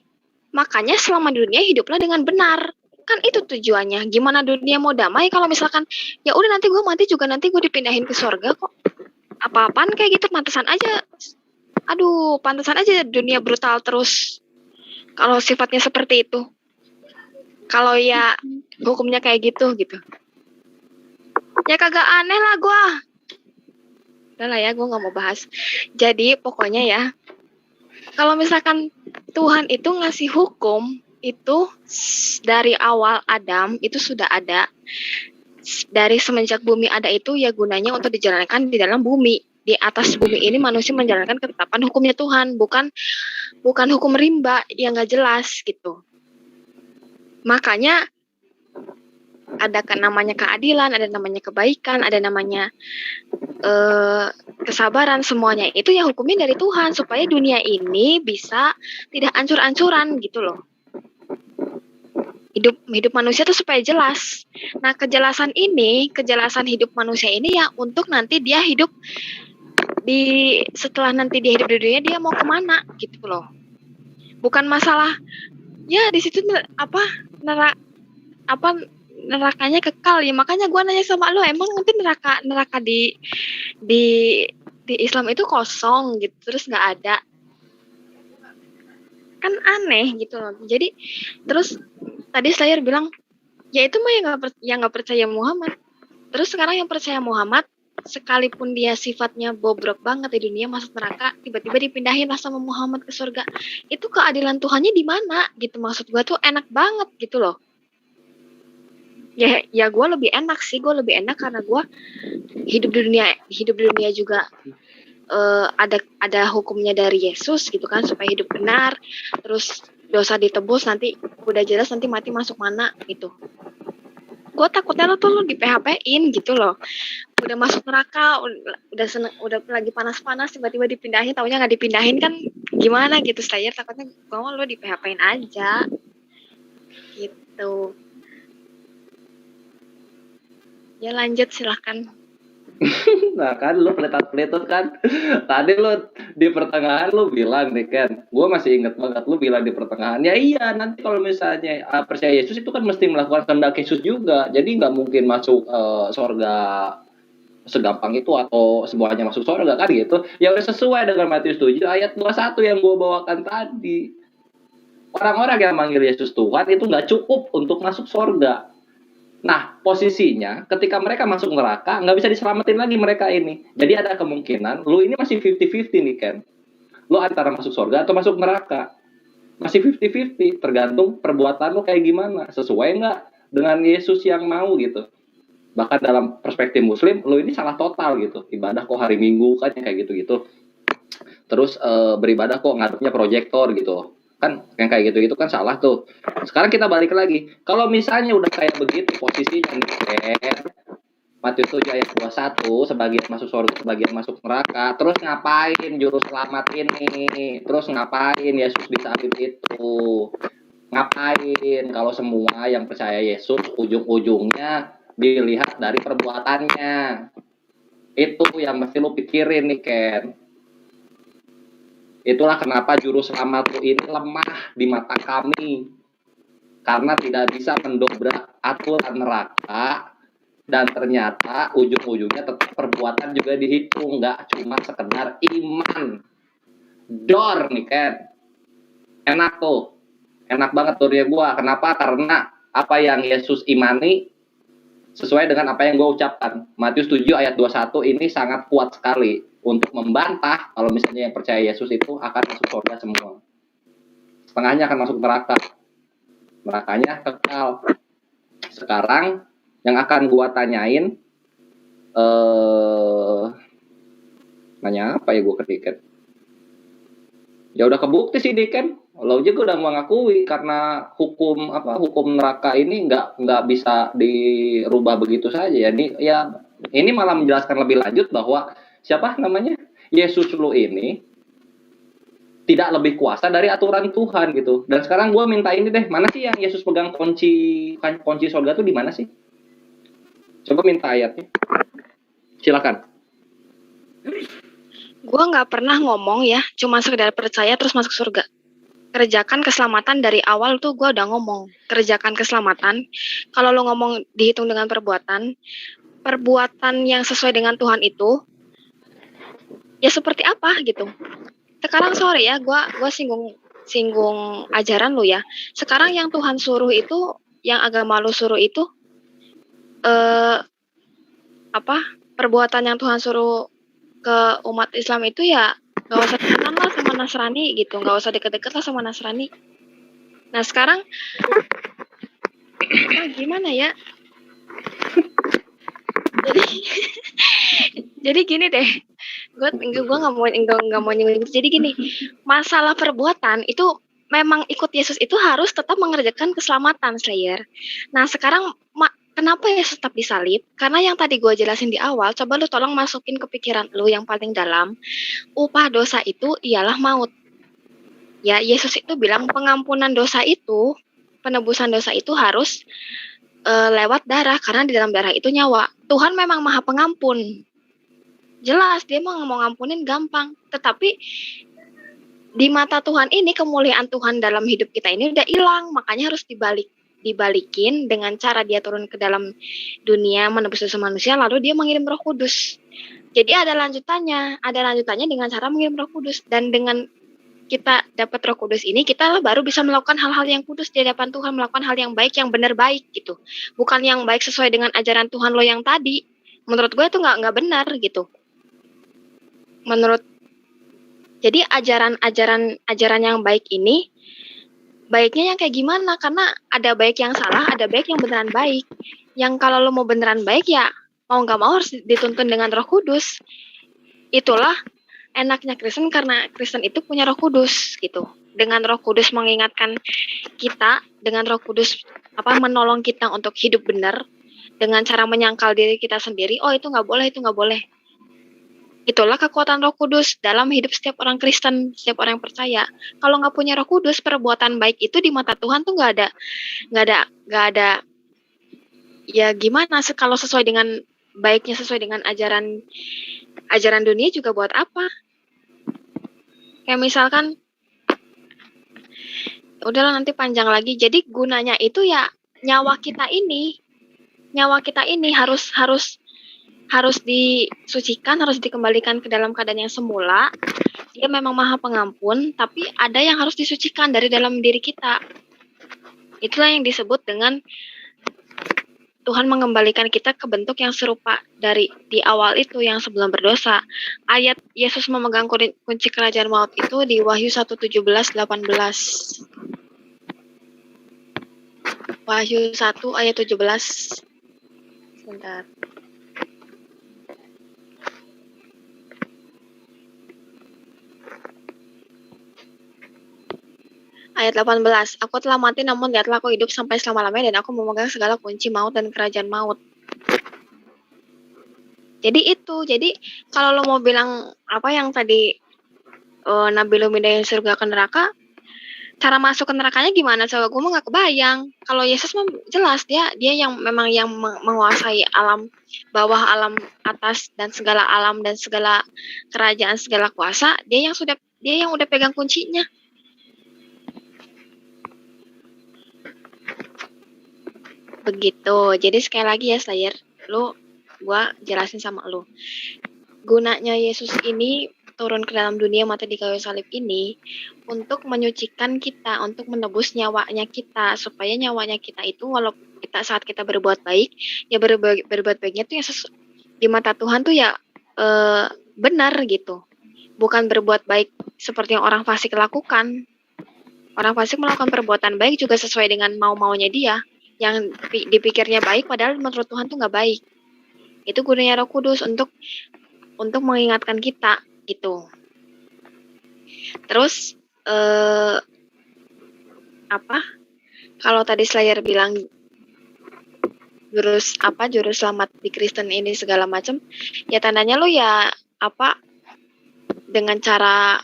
Makanya selama di dunia hiduplah dengan benar. Kan itu tujuannya. Gimana dunia mau damai kalau misalkan ya udah nanti gue mati juga nanti gue dipindahin ke surga kok. Apa-apaan kayak gitu pantesan aja. Aduh, pantesan aja dunia brutal terus. Kalau sifatnya seperti itu. Kalau ya hukumnya kayak gitu. Ya kagak aneh lah gue. Udah lah ya, gue gak mau bahas. Jadi pokoknya ya, kalau misalkan Tuhan itu ngasih hukum, itu dari awal Adam itu sudah ada. Dari semenjak bumi ada itu ya gunanya untuk dijalankan di dalam bumi. Di atas bumi ini manusia menjalankan ketetapan hukumnya Tuhan, bukan hukum rimba yang gak jelas gitu. Makanya ada namanya keadilan, ada namanya kebaikan, ada namanya kesabaran, semuanya itu ya hukumnya dari Tuhan supaya dunia ini bisa tidak ancur-ancuran gitu loh. Hidup manusia tuh supaya jelas. Nah, kejelasan hidup manusia ini ya untuk nanti dia hidup setelah nanti dia hidup di dunia dia mau kemana gitu loh. Bukan masalah ya di situ nerakanya kekal ya. Makanya gue nanya sama lo, emang nanti neraka di Islam itu kosong gitu terus nggak ada, kan aneh gitu loh. Jadi terus tadi Slayer bilang ya itu mah yang nggak percaya Muhammad. Terus sekarang yang percaya Muhammad sekalipun dia sifatnya bobrok banget di dunia masuk neraka, tiba-tiba dipindahin lah sama Muhammad ke surga, itu keadilan Tuhannya di mana gitu. Maksud gue tuh enak banget gitu loh. Ya gue lebih enak karena gue hidup di dunia juga ada hukumnya dari Yesus gitu kan, supaya hidup benar, terus dosa ditebus, nanti udah jelas nanti mati masuk mana gitu. Gue takutnya lo di PHP-in gitu loh, udah masuk neraka, udah lagi panas-panas tiba-tiba dipindahin, taunya nggak dipindahin kan gimana gitu. Saya takutnya gue lo di PHP-in aja gitu. Ya lanjut silahkan.
Nah kan lu peletot kan. Tadi lu di pertengahan lu bilang nih kan, gue masih inget banget lu bilang di pertengahan, ya iya nanti kalau misalnya percaya Yesus itu kan mesti melakukan kehendak Yesus juga, jadi nggak mungkin masuk surga segampang itu atau semuanya masuk surga kan gitu. Ya udah sesuai dengan Matius 7 ayat 21 yang gue bawakan tadi. Orang-orang yang manggil Yesus Tuhan itu nggak cukup untuk masuk surga. Nah, posisinya ketika mereka masuk neraka, nggak bisa diselamatin lagi mereka ini. Jadi ada kemungkinan, lu ini masih 50-50 nih, Ken. Lu antara masuk surga atau masuk neraka. Masih 50-50, tergantung perbuatan lu kayak gimana. Sesuai nggak dengan Yesus yang mau gitu. Bahkan dalam perspektif Muslim, lu ini salah total gitu. Ibadah kok hari Minggu kan kayak gitu-gitu. Terus beribadah kok ngadepnya proyektor gitu. Kan yang kayak gitu-gitu kan salah tuh. Sekarang kita balik lagi. Kalau misalnya udah kayak begitu posisinya nih, Matius 7 ayat 21, sebagian masuk surga, sebagian masuk neraka. Terus ngapain juru selamat ini? Terus ngapain Yesus di saat itu? Ngapain kalau semua yang percaya Yesus ujung-ujungnya dilihat dari perbuatannya? Itu yang mesti lu pikirin nih, Ken. Itulah kenapa juru selamat ini lemah di mata kami. Karena tidak bisa mendobrak aturan neraka. Dan ternyata ujung-ujungnya tetap perbuatan juga dihitung. Nggak cuma sekedar iman. Dor nih kan. Enak tuh. Enak banget tuh dia gue. Kenapa? Karena apa yang Yesus imani sesuai dengan apa yang gue ucapkan. Matius 7 ayat 21 ini sangat kuat sekali untuk membantah kalau misalnya yang percaya Yesus itu akan masuk surga semua. Setengahnya akan masuk neraka. Nerakanya kekal. Sekarang yang akan gua tanyain nanya apa ya gua ke Diken? Ya udah kebukti sih Diken. Allah juga udah mengakui karena hukum neraka ini nggak bisa dirubah begitu saja. Jadi ya ini malah menjelaskan lebih lanjut bahwa siapa namanya Yesus lu ini tidak lebih kuasa dari aturan Tuhan gitu. Dan sekarang gue minta ini deh, mana sih yang Yesus pegang kunci surga tuh di mana sih? Coba minta ayatnya. Silakan.
Gue nggak pernah ngomong ya, cuma sekedar percaya terus masuk surga. Kerjakan keselamatan dari awal tuh gue udah ngomong. Kerjakan keselamatan, kalau lo ngomong dihitung dengan perbuatan yang sesuai dengan Tuhan itu, ya seperti apa gitu. Sekarang sorry ya, gue singgung ajaran lo ya. Sekarang yang Tuhan suruh itu, yang agama lo suruh itu, perbuatan yang Tuhan suruh ke umat Islam itu ya nggak usah temenan lah sama Nasrani gitu, nggak usah deket-deket lah sama Nasrani. Nah sekarang gimana ya? Jadi gini deh, gue nggak mau nyinggung. Jadi gini, masalah perbuatan itu memang ikut Yesus itu harus tetap mengerjakan keselamatan, Slayer. Nah sekarang kenapa Yesus tetap disalib? Karena yang tadi gue jelasin di awal, coba lu tolong masukin ke pikiran lu yang paling dalam. Upah dosa itu ialah maut. Ya, Yesus itu bilang pengampunan dosa itu, penebusan dosa itu harus lewat darah, karena di dalam darah itu nyawa. Tuhan memang Maha Pengampun. Jelas, dia mau ngampunin gampang. Tetapi di mata Tuhan ini, kemuliaan Tuhan dalam hidup kita ini udah hilang. Makanya harus dibalikin dengan cara dia turun ke dalam dunia menebus dosa manusia, lalu dia mengirim Roh Kudus. Jadi ada lanjutannya dengan cara mengirim Roh Kudus. Dan dengan kita dapat Roh Kudus ini, kita lah baru bisa melakukan hal-hal yang kudus di hadapan Tuhan, melakukan hal yang baik, yang benar baik gitu. Bukan yang baik sesuai dengan ajaran Tuhan lo yang tadi. Menurut gue itu nggak benar gitu. Jadi ajaran yang baik ini, baiknya yang kayak gimana? Karena ada baik yang salah, ada baik yang beneran baik. Yang kalau lo mau beneran baik ya mau nggak mau harus dituntun dengan Roh Kudus. Itulah enaknya Kristen, karena Kristen itu punya Roh Kudus gitu. Dengan Roh Kudus mengingatkan kita, dengan Roh Kudus menolong kita untuk hidup benar dengan cara menyangkal diri kita sendiri. Oh itu nggak boleh, itu nggak boleh. Itulah kekuatan Roh Kudus dalam hidup setiap orang Kristen, setiap orang yang percaya. Kalau nggak punya Roh Kudus, perbuatan baik itu di mata Tuhan tuh nggak ada. Ya gimana? Kalau sesuai dengan baiknya, sesuai dengan ajaran dunia juga buat apa? Kayak misalkan, udahlah nanti panjang lagi. Jadi gunanya itu ya nyawa kita ini harus disucikan, harus dikembalikan ke dalam keadaan yang semula. Dia memang Maha Pengampun, tapi ada yang harus disucikan dari dalam diri kita. Itulah yang disebut dengan Tuhan mengembalikan kita ke bentuk yang serupa dari di awal itu, yang sebelum berdosa. Ayat Yesus memegang kunci kerajaan maut itu di Wahyu 1:17-18. Wahyu 1 ayat 17. Sebentar. Ayat 18, aku telah mati namun lihatlah aku hidup sampai selama-lamanya dan aku memegang segala kunci maut dan kerajaan maut. Jadi kalau lo mau bilang apa yang tadi Nabi lo mindahin surga ke neraka, cara masuk ke nerakanya gimana? Coba gue mah nggak kebayang. Kalau Yesus mah jelas dia yang memang yang menguasai alam bawah, alam atas, dan segala alam dan segala kerajaan, segala kuasa. Dia yang udah pegang kuncinya. Begitu. Jadi sekali lagi ya Slayer, gua jelasin sama lu. Gunanya Yesus ini turun ke dalam dunia mati di kayu salib ini untuk menyucikan kita, untuk menebus nyawanya kita, supaya nyawanya kita itu walaupun saat kita berbuat baik, ya berbuat baiknya tuh yang di mata Tuhan tuh ya benar gitu. Bukan berbuat baik seperti yang orang fasik lakukan. Orang fasik melakukan perbuatan baik juga sesuai dengan mau-maunya dia. Yang dipikirnya baik padahal menurut Tuhan tuh nggak baik. Itu gunanya Roh Kudus untuk mengingatkan kita gitu. Terus apa? Kalau tadi Slayer bilang juru selamat di Kristen ini segala macam, ya tandanya lu ya apa dengan cara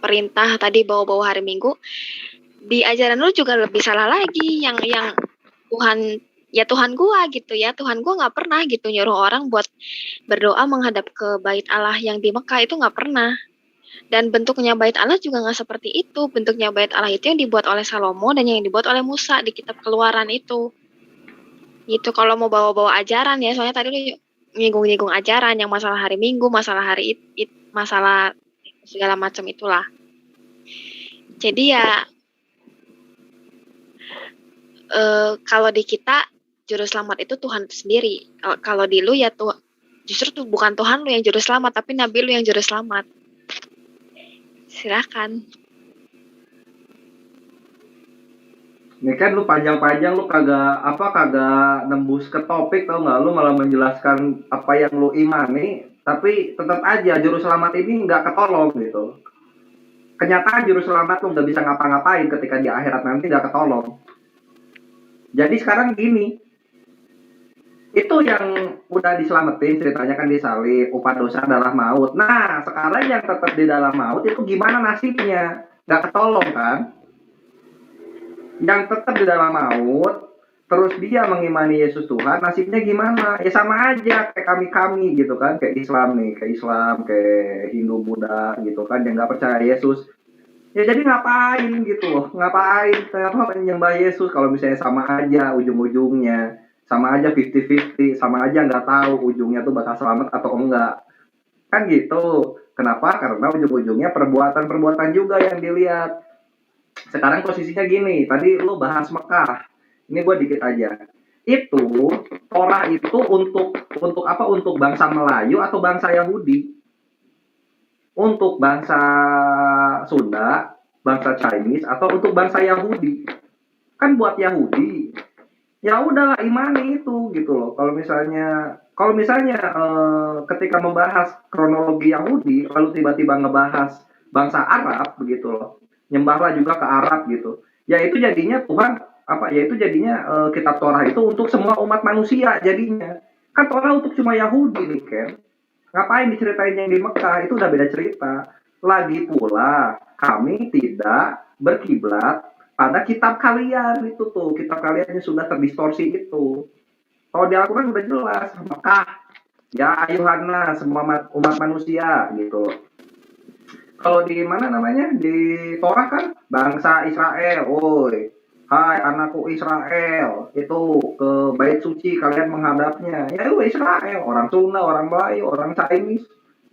perintah tadi bawa-bawa hari Minggu, di ajaran lu juga lebih salah lagi yang Tuhan ya Tuhan gua gitu ya. Tuhan gua nggak pernah gitu nyuruh orang buat berdoa menghadap ke bait Allah yang di Mekah, itu nggak pernah. Dan bentuknya bait Allah juga nggak seperti itu. Bentuknya bait Allah itu yang dibuat oleh Salomo dan yang dibuat oleh Musa di kitab Keluaran itu. Itu kalau mau bawa-bawa ajaran ya, soalnya tadi lu nyinggung-nyinggung ajaran yang masalah hari Minggu, masalah hari masalah segala macam itulah. Jadi ya kalau di kita juru selamat itu Tuhan itu sendiri. Kalau di lu ya justru tuh bukan Tuhan lu yang juru selamat, tapi Nabi lu yang juru selamat. Silakan.
Ini kan lu panjang-panjang, lu kagak nembus ke topik, tau nggak? Lu malah menjelaskan apa yang lu imani, tapi tetap aja juru selamat ini nggak ketolong gitu. Kenyataan juru selamat lu nggak bisa ngapa-ngapain ketika di akhirat nanti nggak ketolong. Jadi sekarang gini, itu yang udah diselamatin ceritanya kan disalib, upah dosa adalah maut. Nah sekarang yang tetap di dalam maut itu gimana nasibnya? Nggak ketolong kan? Yang tetap di dalam maut, terus dia mengimani Yesus Tuhan, nasibnya gimana? Ya sama aja kayak kami gitu kan, kayak Islam nih, kayak Hindu, Buddha gitu kan, yang nggak percaya Yesus. Ya jadi ngapain gitu loh, ngapain menyembah Yesus kalau misalnya sama aja ujung-ujungnya, sama aja 50-50, sama aja nggak tahu ujungnya tuh bakal selamat atau enggak. Kan gitu. Kenapa? Karena ujung-ujungnya perbuatan-perbuatan juga yang dilihat. Sekarang posisinya gini, tadi lu bahas Mekah. Ini gue dikit aja. Itu Torah itu untuk apa? Untuk bangsa Melayu atau bangsa Yahudi? Untuk bangsa Sunda, bangsa Chinese atau untuk bangsa Yahudi? Kan buat Yahudi. Ya udahlah imani itu gitu loh. Kalau misalnya ketika membahas kronologi Yahudi lalu tiba-tiba ngebahas bangsa Arab begitu loh. Nyembahlah juga ke Arab gitu. Ya itu jadinya Tuhan kitab Torah itu untuk semua umat manusia jadinya. Kan Torah untuk cuma Yahudi nih kan. Ngapain diceritain yang di Mekah, itu udah beda cerita. Lagi pula kami tidak berkiblat pada kitab kalian itu tuh. Kitab kalian yang sudah terdistorsi itu. Kalau di Al-Quran udah jelas Mekah. Ya ayuhanna semua umat manusia gitu. Kalau di mana namanya? Di Torah kan bangsa Israel. Woi, hai anakku Israel, itu ke bait suci kalian menghadapnya. Ya itu Israel, orang Sunda, orang Melayu, orang Chinese,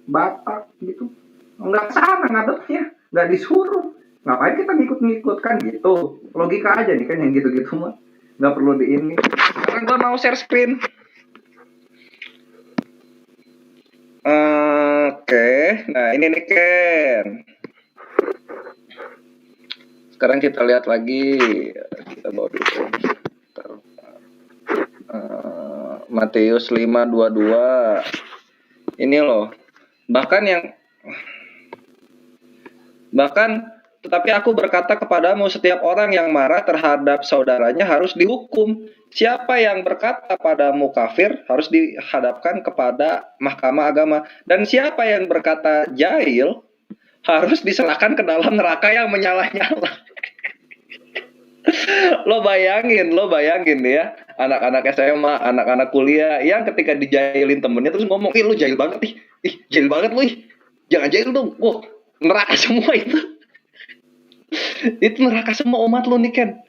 Batak gitu. Enggak sana ngadepnya, enggak disuruh. Ngapain kita ngikut-ngikut kan gitu. Logika aja nih kan yang gitu-gitu mah. Enggak perlu di ini.
Sekarang gua mau share screen. Oke, nah ini nih Ken. Sekarang kita lihat lagi, kita bawa dulu. Matius 5:22. Ini loh. Bahkan tetapi aku berkata kepadamu, setiap orang yang marah terhadap saudaranya harus dihukum. Siapa yang berkata padamu kafir harus dihadapkan kepada mahkamah agama. Dan siapa yang berkata jahil harus diserahkan ke dalam neraka yang menyala-nyala. Lo bayangin ya, anak-anak SMA, anak-anak kuliah yang ketika dijahilin temennya terus ngomong, "Ih, lu jahil banget ih. Ih, jahil banget lu ih. Jangan jahil dong." Wah, neraka semua itu. Itu neraka semua umat lu nih Ken.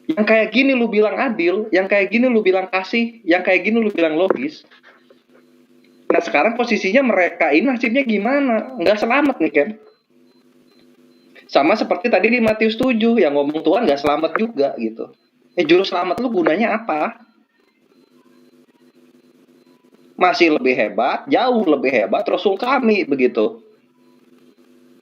Yang kayak gini lu bilang adil, yang kayak gini lu bilang kasih, yang kayak gini lu bilang logis. Nah sekarang posisinya mereka ini nasibnya gimana? Nggak selamat nih Ken. Sama seperti tadi di Matius 7 yang ngomong Tuhan nggak selamat juga gitu. Juru selamat lu gunanya apa? Masih lebih hebat, jauh lebih hebat Rasul kami begitu.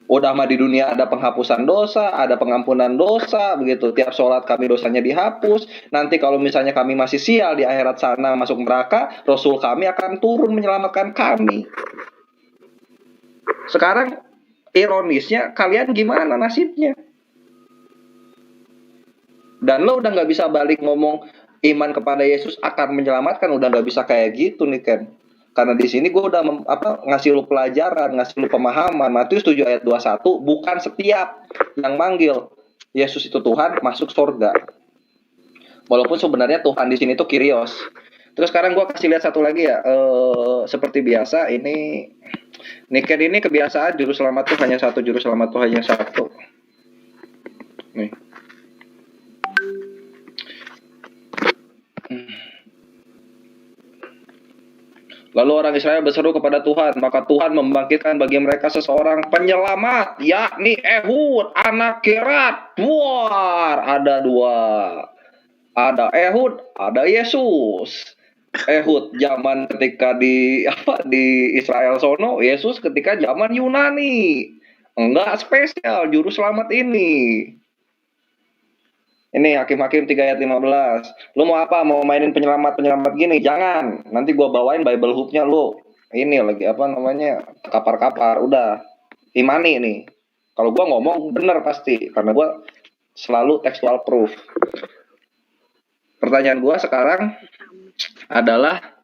Udah mah di dunia ada penghapusan dosa, ada pengampunan dosa, begitu. Tiap sholat kami dosanya dihapus. Nanti kalau misalnya kami masih sial di akhirat sana masuk neraka, Rasul kami akan turun menyelamatkan kami. Sekarang ironisnya kalian gimana nasibnya? Dan lo udah nggak bisa balik ngomong iman kepada Yesus akan menyelamatkan, udah nggak bisa kayak gitu nih Ken. Karena di sini gue udah ngasih lu pelajaran, ngasih lu pemahaman. Matius 7 ayat 21, bukan setiap yang manggil Yesus itu Tuhan masuk surga. Walaupun sebenarnya Tuhan di sini tuh Kyrios. Terus sekarang gue kasih lihat satu lagi ya. Seperti biasa ini Niken ini kebiasaan juru selamat tuh hanya satu, juru selamat tuh hanya satu. Nih. Lalu orang Israel berseru kepada Tuhan, maka Tuhan membangkitkan bagi mereka seseorang penyelamat, yakni Ehud, anak Gerat. War, ada dua. Ada Ehud, ada Yesus. Ehud zaman ketika di Israel sono, Yesus ketika zaman Yunani. Enggak spesial juru selamat ini. Ini Hakim-Hakim 3 ayat 15. Lu mau apa? Mau mainin penyelamat-penyelamat gini? Jangan. Nanti gua bawain Bible Hub-nya lu. Ini lagi kapar-kapar. Udah. Imani nih. Kalau gua ngomong bener pasti. Karena gua selalu textual proof. Pertanyaan gua sekarang adalah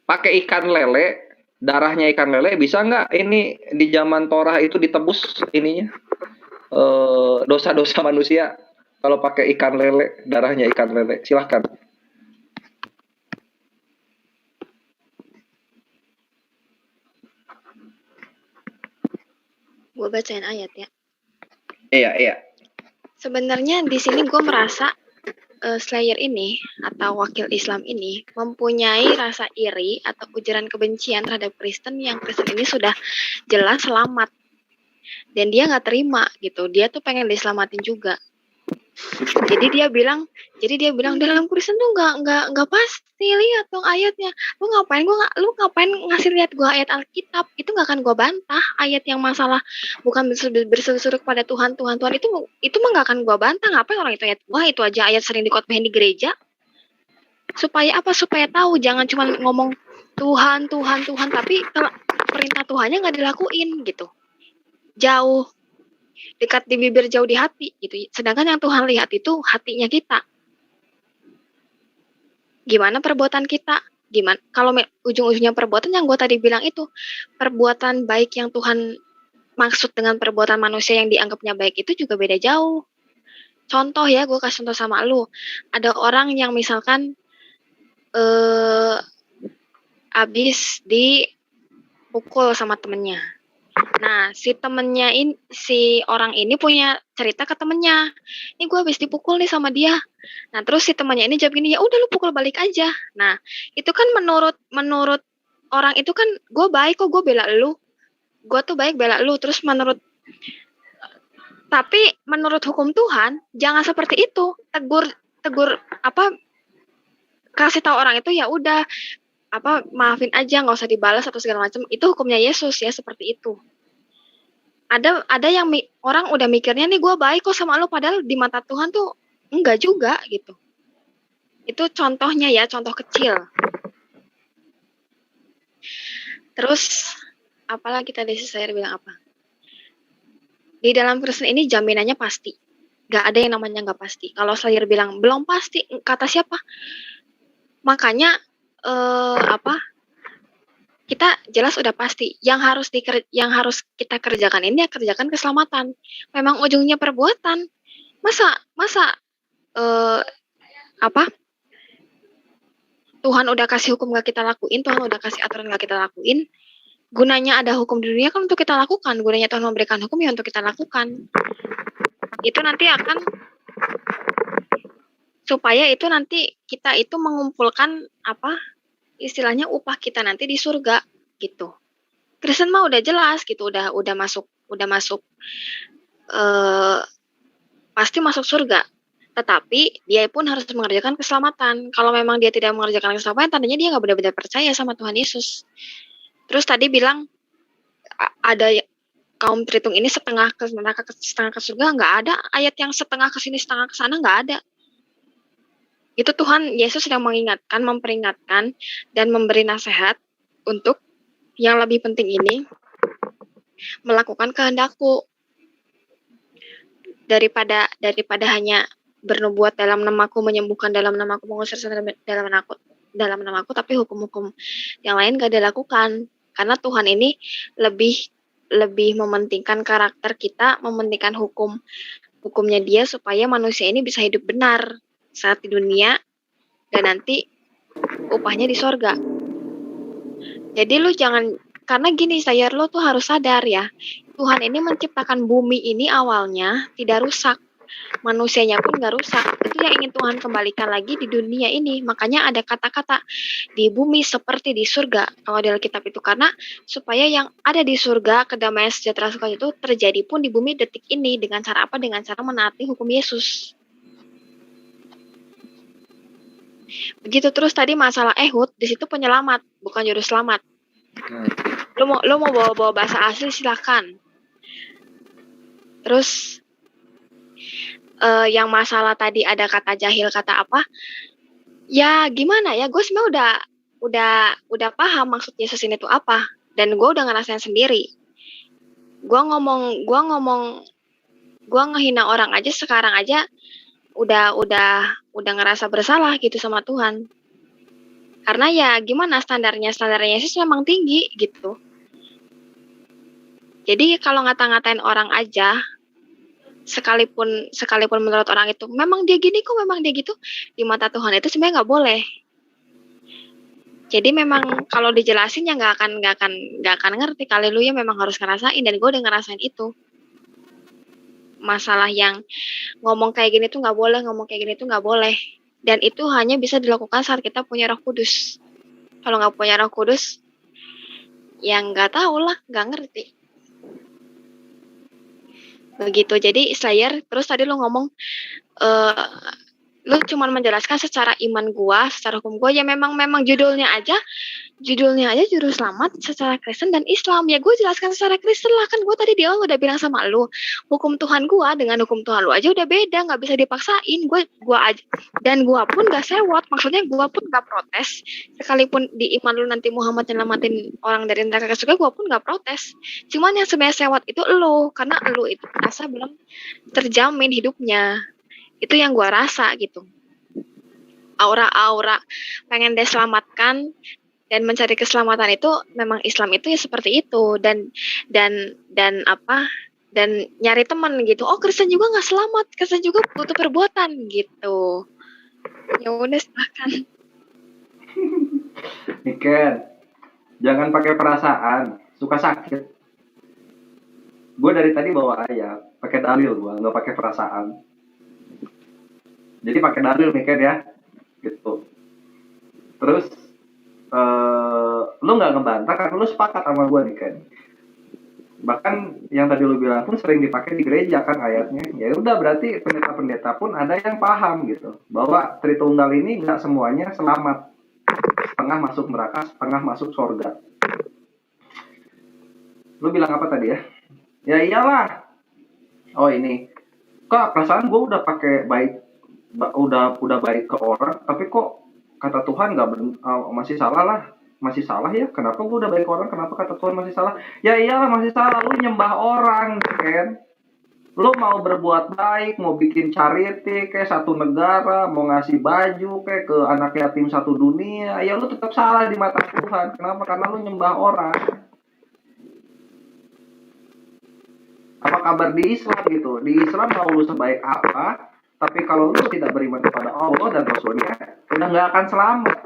pakai ikan lele, darahnya ikan lele bisa nggak ini di zaman Torah itu ditebus ininya? Dosa-dosa manusia kalau pakai ikan lele, darahnya ikan lele. Silahkan.
Gue bacain ayat ya.
Iya.
Sebenarnya di sini gue merasa Slayer ini atau wakil Islam ini mempunyai rasa iri atau ujaran kebencian terhadap Kristen yang Kristen ini sudah jelas selamat. Dan dia nggak terima gitu, dia tuh pengen diselamatin juga. Jadi dia bilang dalam Kristen tuh nggak pasti, lihat dong ayatnya. Lu ngapain ngasih lihat gua ayat Alkitab? Itu nggak akan gua bantah. Ayat yang masalah bukan berseru-seru kepada Tuhan itu mah nggak akan gua bantah. Ngapain orang itu ayat? Wah, itu aja ayat sering dikotbahin di gereja. Supaya apa? Supaya tahu, jangan cuma ngomong Tuhan, tapi kalau perintah Tuhannya nggak dilakuin gitu. Jauh, dekat di bibir, jauh di hati gitu. Sedangkan yang Tuhan lihat itu hatinya kita. Gimana perbuatan kita? Gimana kalau ujung-ujungnya perbuatan yang gue tadi bilang itu, perbuatan baik yang Tuhan maksud dengan perbuatan manusia yang dianggapnya baik itu juga beda jauh. Contoh ya, gue kasih contoh sama lu. Ada orang yang misalkan abis dipukul sama temennya. Nah, si orang ini punya cerita ke temennya. Ini gue habis dipukul nih sama dia. Nah, terus si temannya ini jawab gini, ya udah lu pukul balik aja. Nah, itu kan menurut orang itu kan gue baik kok, gue bela lu. Gue tuh baik bela lu. Terus tapi menurut hukum Tuhan jangan seperti itu. Tegur kasih tahu orang itu ya udah maafin aja, nggak usah dibalas atau segala macam. Itu hukumnya Yesus ya, seperti itu. Ada yang orang udah mikirnya nih gue baik kok sama lo, padahal di mata Tuhan tuh enggak juga gitu. Itu contohnya ya, contoh kecil. Terus apalagi tadi saya bilang apa? Di dalam Kristen ini jaminannya pasti. Gak ada yang namanya nggak pasti. Kalau Slayer bilang belum pasti, kata siapa? Makanya kita jelas udah pasti yang harus kita kerjakan ini ya kerjakan keselamatan. Memang ujungnya perbuatan. Masa Tuhan udah kasih hukum gak kita lakuin, Tuhan udah kasih aturan gak kita lakuin. Gunanya ada hukum di dunia kan untuk kita lakukan. Gunanya Tuhan memberikan hukum ya untuk kita lakukan. Itu nanti akan supaya itu nanti kita itu mengumpulkan istilahnya upah kita nanti di surga gitu. Kristen mah udah jelas gitu, udah masuk pasti masuk surga. Tetapi dia pun harus mengerjakan keselamatan. Kalau memang dia tidak mengerjakan keselamatan, tandanya dia nggak benar-benar percaya sama Tuhan Yesus. Terus tadi bilang ada kaum Tritung ini setengah ke neraka, setengah ke surga, nggak ada ayat yang setengah ke sini setengah ke sana, nggak ada. Itu Tuhan Yesus sedang mengingatkan, memperingatkan, dan memberi nasihat untuk yang lebih penting ini melakukan kehendakku daripada hanya bernubuat dalam namaku, menyembuhkan dalam namaku, mengusir setan dalam namaku, tapi hukum-hukum yang lain gak dilakukan. Karena Tuhan ini lebih mementingkan karakter kita, mementingkan hukumnya Dia supaya manusia ini bisa hidup benar saat di dunia dan nanti upahnya di sorga. Jadi lu jangan, karena gini Sayar, lo tuh harus sadar ya, Tuhan ini menciptakan bumi ini awalnya tidak rusak, manusianya pun gak rusak. Itu yang ingin Tuhan kembalikan lagi di dunia ini. Makanya ada kata-kata di bumi seperti di surga kalau di Alkitab itu, karena supaya yang ada di surga, kedamaian sejahtera suka itu terjadi pun di bumi detik ini. Dengan cara apa? Dengan cara menaati hukum Yesus. Begitu. Terus tadi masalah Ehud, di situ penyelamat, bukan juru selamat. Lo mau bawa bahasa asli silakan. Terus yang masalah tadi ada kata jahil, kata apa? Ya gimana ya? Gue sebenarnya udah paham maksud Yesus ini tuh apa, dan gue udah ngerasain sendiri. Gue ngehina orang aja sekarang aja udah ngerasa bersalah gitu sama Tuhan. Karena ya gimana, standarnya Yesus memang tinggi gitu. Jadi kalau ngata-ngatain orang aja, sekalipun menurut orang itu memang dia gini kok, memang dia gitu, di mata Tuhan itu sebenarnya nggak boleh. Jadi memang kalau dijelasin ya nggak akan ngerti. Haleluya, memang harus ngerasain, dan gue udah ngerasain itu. Masalah yang ngomong kayak gini tuh nggak boleh, dan itu hanya bisa dilakukan saat kita punya Roh Kudus. Kalau nggak punya Roh Kudus, ya nggak tahu lah, nggak ngerti. Begitu. Jadi Slayer, terus tadi lo ngomong lu cuma menjelaskan secara iman gua, secara hukum gua, ya memang judulnya aja juru selamat secara Kristen dan Islam. Ya gue jelaskan secara Kristen lah, kan gue tadi di awal udah bilang sama lu, hukum Tuhan gua dengan hukum Tuhan lu aja udah beda, nggak bisa dipaksain. Gua aja, dan gua pun gak sewot, maksudnya gua pun gak protes. Sekalipun di iman lu nanti Muhammad nyelamatin orang dari neraka ke surga, gua pun gak protes. Cuman yang sebenarnya sewot itu lu, karena lu itu rasa belum terjamin hidupnya. Itu yang gue rasa gitu. Aura-aura pengen diselamatkan dan mencari keselamatan itu, memang Islam itu ya seperti itu. Dan nyari teman gitu. Oh, Kristen juga nggak selamat, Kristen juga butuh perbuatan gitu. Ya udah, silakan.
Niken, jangan pakai perasaan, suka sakit. Gue dari tadi bawa ayat, pakai dalil, gue nggak pakai perasaan. Jadi pakai dalil nih Ken ya, gitu. Terus lu nggak ngebantah karena lu sepakat sama gue nih Ken. Bahkan yang tadi lu bilang pun sering dipakai di gereja kan ayatnya. Ya udah, berarti pendeta-pendeta pun ada yang paham gitu bahwa Tritunggal ini nggak semuanya selamat. Setengah masuk neraka, setengah masuk surga. Lu bilang apa tadi ya? Ya iyalah. Oh ini, kok perasaan gue udah pakai baik, udah baik ke orang, tapi kok kata Tuhan masih salah ya? Kenapa gue udah baik ke orang, kenapa kata Tuhan masih salah? Ya iyalah masih salah, lu nyembah orang kan? Lu mau berbuat baik, mau bikin charity kayak satu negara, mau ngasih baju kayak ke anak yatim satu dunia, ya lu tetap salah di mata Tuhan. Kenapa? Karena lu nyembah orang. Apa kabar di Islam gitu? Di Islam mau lu sebaik apa, tapi kalau lu tidak beriman kepada Allah dan Rasulnya, udah nggak akan selamat.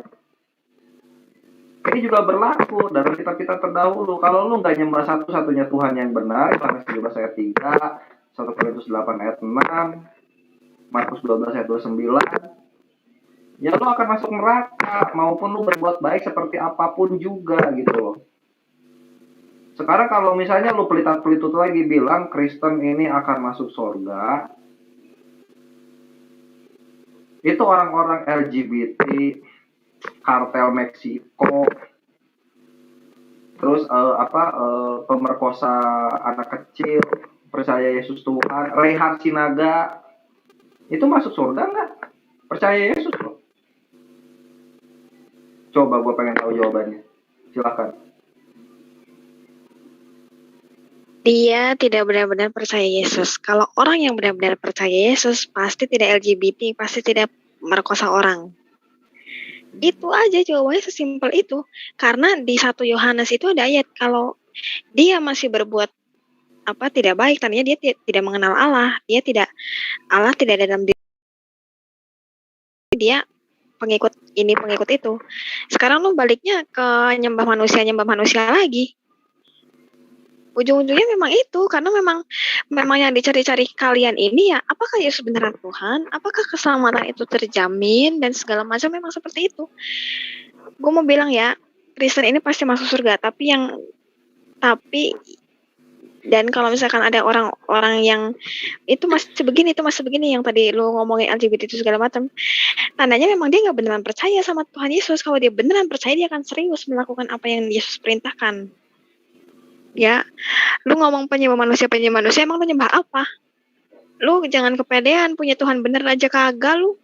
Ini juga berlaku dalam kitab-kitab terdahulu. Kalau lu nggak nyembah satu-satunya Tuhan yang benar, Yohanes 17 ayat 3, 1 Korintus 8 ayat 6, Markus 12 ayat 29, ya lu akan masuk neraka, maupun lu berbuat baik seperti apapun juga gitu loh. Sekarang kalau misalnya lu pelitut lagi bilang Kristen ini akan masuk surga, itu orang-orang LGBT, kartel Meksiko, terus pemerkosa anak kecil, percaya Yesus Tuhan, Reinhard Sinaga, itu masuk surga nggak? Percaya Yesus loh. Coba gue pengen tahu jawabannya. Silakan.
Dia tidak benar-benar percaya Yesus. Kalau orang yang benar-benar percaya Yesus, pasti tidak LGBT, pasti tidak merkosa orang. Itu aja jawabannya, sesimpel itu. Karena di 1 Yohanes itu ada ayat, kalau dia masih berbuat tidak baik, tandanya dia tidak mengenal Allah. Allah tidak ada dalam diri dia, pengikut ini, pengikut itu. Sekarang lu baliknya ke nyembah manusia lagi. Ujung-ujungnya memang itu, karena memang yang dicari-cari kalian ini ya, apakah Yesus beneran Tuhan? Apakah keselamatan itu terjamin? Dan segala macam memang seperti itu. Gue mau bilang ya, Kristen ini pasti masuk surga, dan kalau misalkan ada orang-orang yang itu masih begini, yang tadi lu ngomongin LGBT itu segala macam, tandanya memang dia nggak beneran percaya sama Tuhan Yesus. Kalau dia beneran percaya, dia akan serius melakukan apa yang Yesus perintahkan. Ya, lu ngomong penyembah manusia, emang lu nyembah apa? Lu jangan kepedean, punya Tuhan bener aja kagak lu.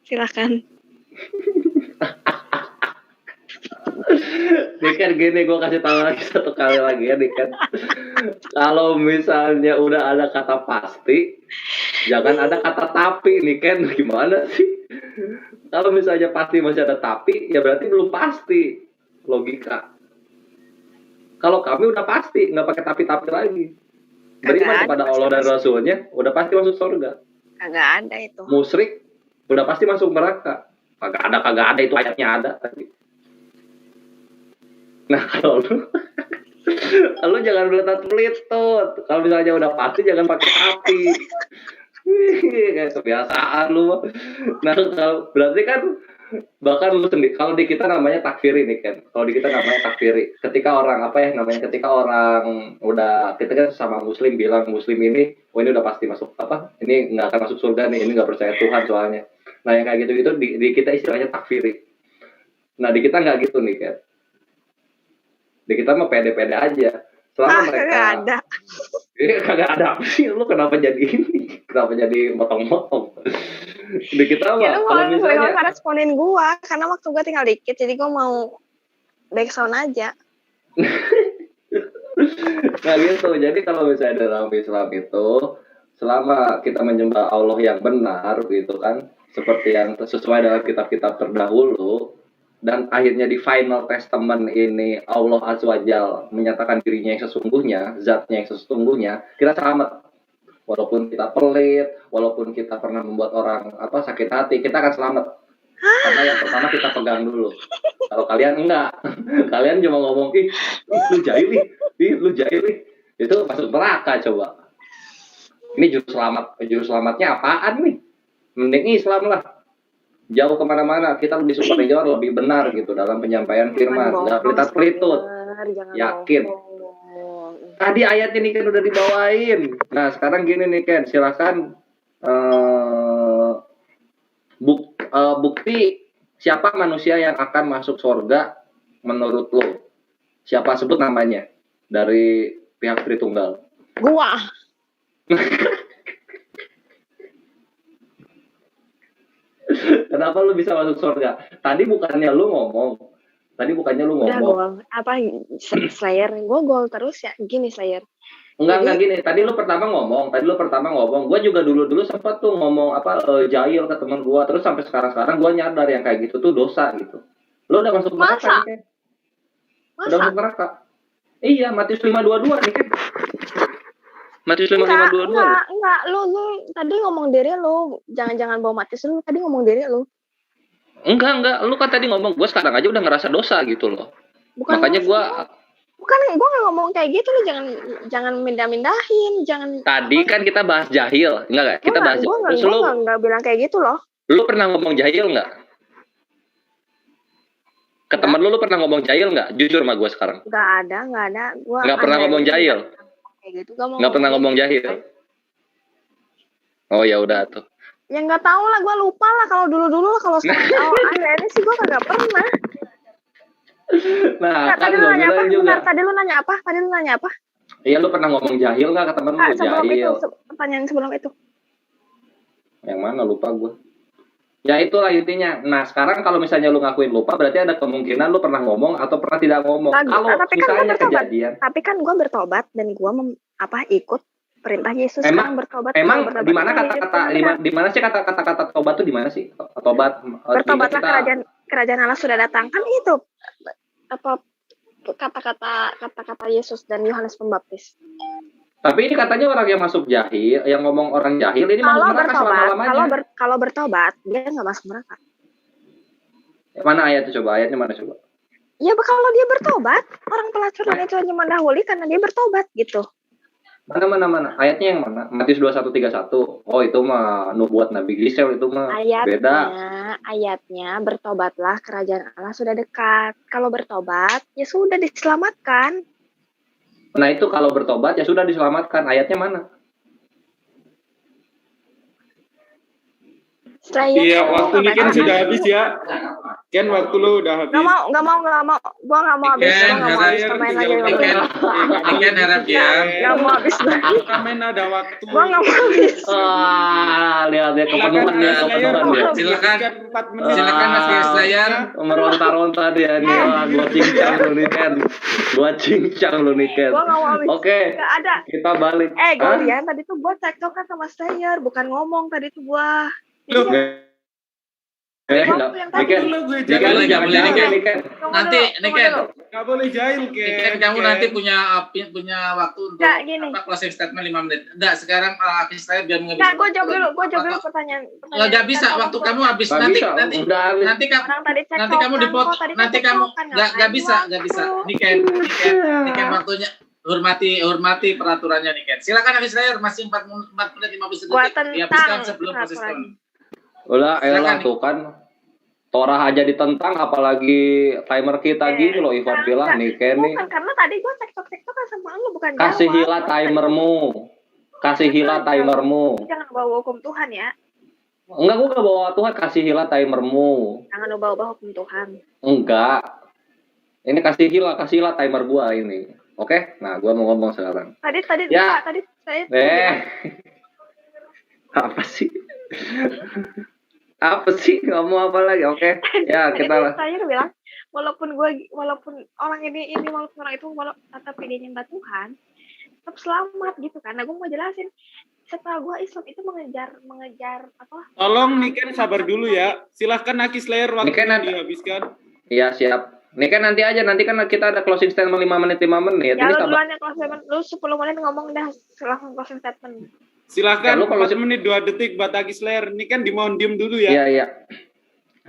Silakan.
Nih kan gini, gue kasih tahu lagi satu kali lagi ya nih kan. Kalau misalnya udah ada kata pasti, jangan ada kata tapi nih kan. Gimana sih? Kalau misalnya pasti masih ada tapi, ya berarti belum pasti. Logika. Kalau kami udah pasti, nggak pakai tapi-tapi lagi. Beriman kepada Allah dan Rasulnya, udah pasti masuk surga.
Kagak ada itu.
Musyrik, udah pasti masuk neraka. Kagak ada itu ayatnya ada tadi. Nah kalau lu jangan beletot tuh. Kalau misalnya udah pasti, jangan pakai tapi. Kayak kebiasaan lu. Nah kalau berarti kan bahkan lu sendiri, kalau di kita namanya takfiri nih kan, kalau di kita namanya takfiri, ketika orang ketika orang udah, kita kan sama muslim bilang muslim ini, ini udah pasti masuk ini nggak akan masuk surga nih, ini nggak percaya Tuhan soalnya. Nah yang kayak gitu di kita istilahnya takfiri. Nah di kita nggak gitu nih kan, di kita mah pede-pede aja selama mereka kagak ada apa sih, lu kenapa jadi ini, kenapa jadi motong-motong. Di kita mah kalau misalnya
responin gua karena waktu gua tinggal dikit, jadi gua mau backsound aja.
Nah gitu, jadi kalau misalnya dalam Islam itu, selama kita menyembah Allah yang benar gitu kan, seperti yang sesuai dengan kitab-kitab terdahulu, dan akhirnya di final testament ini Allah Azza wa Jalla menyatakan dirinya yang sesungguhnya, zatnya yang sesungguhnya, kita selamat. Walaupun kita pelit, walaupun kita pernah membuat orang sakit hati, kita akan selamat. Karena yang pertama kita pegang dulu. Kalau kalian enggak, kalian cuma ngomong, lu jahil nih, itu masuk neraka coba. Ini juru selamatnya apaan nih? Mending Islam lah. Jauh kemana-mana, kita lebih superior, lebih benar gitu dalam penyampaian firman. Nggak pelitut, yakin. Tadi ayat ini kan udah dibawain. Nah sekarang gini nih Ken, silakan bukti siapa manusia yang akan masuk surga menurut lo. Siapa, sebut namanya dari pihak Tritunggal.
Gua.
Kenapa lu bisa masuk surga? Tadi bukannya lu ngomong.
Udah gol. Slayer? Gue gol terus ya. Gini Slayer.
Enggak gini. Tadi lu pertama ngomong. Gue juga dulu sempat tuh ngomong jahil ke teman gue. Terus sampai sekarang gue nyadar yang kayak gitu tuh dosa gitu. Lu udah masuk neraka nih kan? Udah masuk neraka. Iya, Matius 5:22 nih kan. Matius 5:22.
Enggak, lu tadi ngomong diri lu. Jangan bawa Matius, lu tadi ngomong diri lu.
Enggak, lu kan tadi ngomong gue sekarang aja udah ngerasa dosa gitu loh. Makanya gue
nggak ngomong kayak gitu, lu jangan mindah-mindahin, jangan.
Tadi kan kita bahas jahil, enggak? Kita bahas.
Terus lu nggak bilang kayak gitu loh.
Lu pernah ngomong jahil nggak? Ke teman lu pernah ngomong jahil nggak? Jujur sama gue sekarang.
Nggak ada. Gua
nggak pernah ngomong jahil.
Gitu,
nggak pernah ngomong jahil. Oh ya udah tuh.
Ya nggak tahu lah, gue lupa lah kalau dulu kalau sekarang ini sih gue kagak pernah.
Nah,
tadi lu nanya apa? Benar, tadi lu nanya apa?
Iya, lu pernah ngomong jahil nggak ke temen lu? Jahil.
Pertanyaan sebelum itu.
Yang mana lupa gue. Ya itulah intinya. Nah sekarang kalau misalnya lu ngakuin lupa, berarti ada kemungkinan lu pernah ngomong atau pernah tidak ngomong. Kalau
Tapi kan gue
misalnya
bertobat.
kejadian,
Tapi kan gue bertobat dan gue ikut perintah Yesus
Emang-
sekarang bertobat.
emang
Kalau bertobat
di mana
itu hidup
kata-kata
yang benar.
di mana sih kata-kata tobat tuh di mana sih? Tobat
Bertobatlah
kita-
kerajaan Allah sudah datang, kan itu apa kata-kata Yesus dan Yohanes Pembaptis.
Tapi ini katanya orang yang masuk jahil, yang ngomong orang jahil ini masuk
Kalau
neraka
bertobat,
selama-lamanya.
kalau bertobat dia nggak masuk neraka.
Mana ayatnya coba? Ayatnya mana coba?
Ya kalau dia bertobat, orang pelacuran itu hanya mendahului karena dia bertobat gitu.
Mana? Ayatnya yang mana? Matius 21:31. Oh, itu mah nubuat Nabi Gisel itu mah beda.
Ayatnya bertobatlah kerajaan Allah sudah dekat. Kalau bertobat ya sudah diselamatkan.
Nah, itu kalau bertobat ya sudah diselamatkan. Ayatnya mana?
Iya, waktu ini kan sudah habis ya. Ken, waktu lu udah habis.
Nggak mau. Gua nggak mau habis.
Ken,
Gua nggak mau habis. Permain lagi.
Niken harap dia.
Nggak mau habis.
Kita main ada waktu.
Gua nggak mau habis.
Lihat dia kepenuhan dia.
Silakan.
4 menit.
Silakan Mas Slayer.
Meronta-ronta dia nih. Wah, gua cincang lu nih Ken. Gua
nggak mau habis.
Oke.
Nggak ada.
Kita balik.
Golian tadi tuh gua cekcok sama Slayer, bukan ngomong tadi tuh gua.
Lu
Enggak. Niken. Niken.
Nanti Niken.
nggak boleh jahil,
Niken
Ken.
kamu nanti punya waktu untuk
Nggak, gini.
closing statement 5 menit. Enggak, sekarang Hafiz Slayer biar menghabiskan.
Nah, gua jawab dulu pertanyaan.
Nggak bisa, waktu kamu habis.
Nggak
Nanti
bisa,
nanti
udah habis.
nanti kamu
Orang tadi cekcok.
nanti kamu dipotong, nanti kamu nggak bisa. Niken waktunya hormati peraturannya Niken. Silakan Hafiz Slayer, masih 4 menit 15 detik.
Gua
Dihabiskan
tentang
sebelum proses
peraturan.
Udah, elah
Silakan.
tuh kan. Torah aja ditentang, apalagi timer kita gini loh, Ivan bilang nih, Kenny.
Bukan, karena tadi gue cekcok sama lu, bukan
Kasihilah timermu.
Jangan bawa hukum Tuhan ya.
Enggak, gue gak bawa Tuhan, kasihilah timermu.
Jangan bawa hukum Tuhan.
Enggak. Ini kasihilah timer gua ini. Oke? Nah, gua mau ngomong sekarang.
Tadi
Ya.
saya
Apa sih? Apa sih? Ngomong apa lagi? Oke. Ya, kita lah.
Saya bilang walaupun orang ini walaupun orang itu tetap dia nyembah Tuhan, tetap selamat gitu kan. Nah, gue mau jelasin setelah gue Islam itu mengejar apa?
Tolong Niken sabar dulu ya. Silahkan Aki Slayer waktu
Niken nanti-
dihabiskan.
Iya, siap. Ini kan nanti aja, nanti kan kita ada closing statement 5 menit.
Ya
Ini
lu
sabar.
duluan yang closing statement, lu 10 menit ngomong dah langsung closing statement.
Silahkan
Ya, lu kalau
4 menit 2 detik buat Aki Slayer. Ini kan dimohon diem dulu ya.
Iya.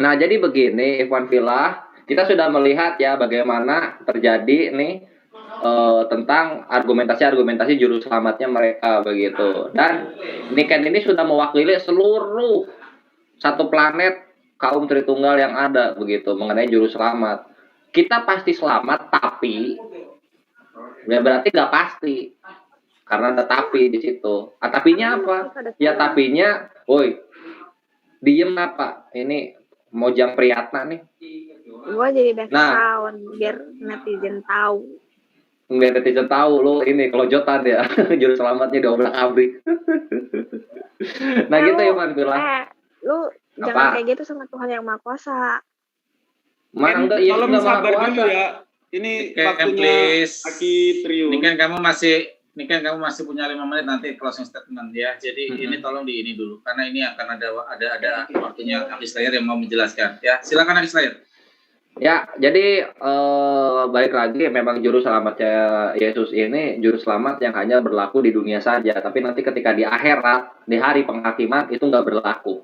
Nah, jadi begini, Ikhwan Fillah, kita sudah melihat ya bagaimana terjadi nih tentang argumentasi juru selamatnya mereka begitu. Dan Niken ini sudah mewakili seluruh satu planet kaum Tritunggal yang ada begitu mengenai juru selamat. Kita pasti selamat, tapi ya berarti nggak pasti. Karena ada tapi di situ. Tapinya apa? Ya tapinya, woi, diem apa? Ini Mojang Priyatna nih.
Gue jadi background biar netizen tahu.
Lu ini kelojotan ya. Juru selamatnya dobrak abrik. Nah gitu ya Man Fillah.
Lu jangan kayak gitu sama Tuhan yang Maha Kuasa.
Mana enggak, Yesus
Tolong
enggak maha
sabar
kuasa.
dulu ya. Ini waktunya Aki Trio.
Ini kan kamu masih punya 5 menit nanti closing statement ya. Jadi ini tolong ini dulu karena ini akan ada waktunya Hafiz Slayer yang mau menjelaskan ya. Silakan Hafiz Slayer.
Ya, jadi balik lagi memang juru selamatnya Yesus ini juru selamat yang hanya berlaku di dunia saja, tapi nanti ketika di akhirat, di hari penghakiman itu nggak berlaku.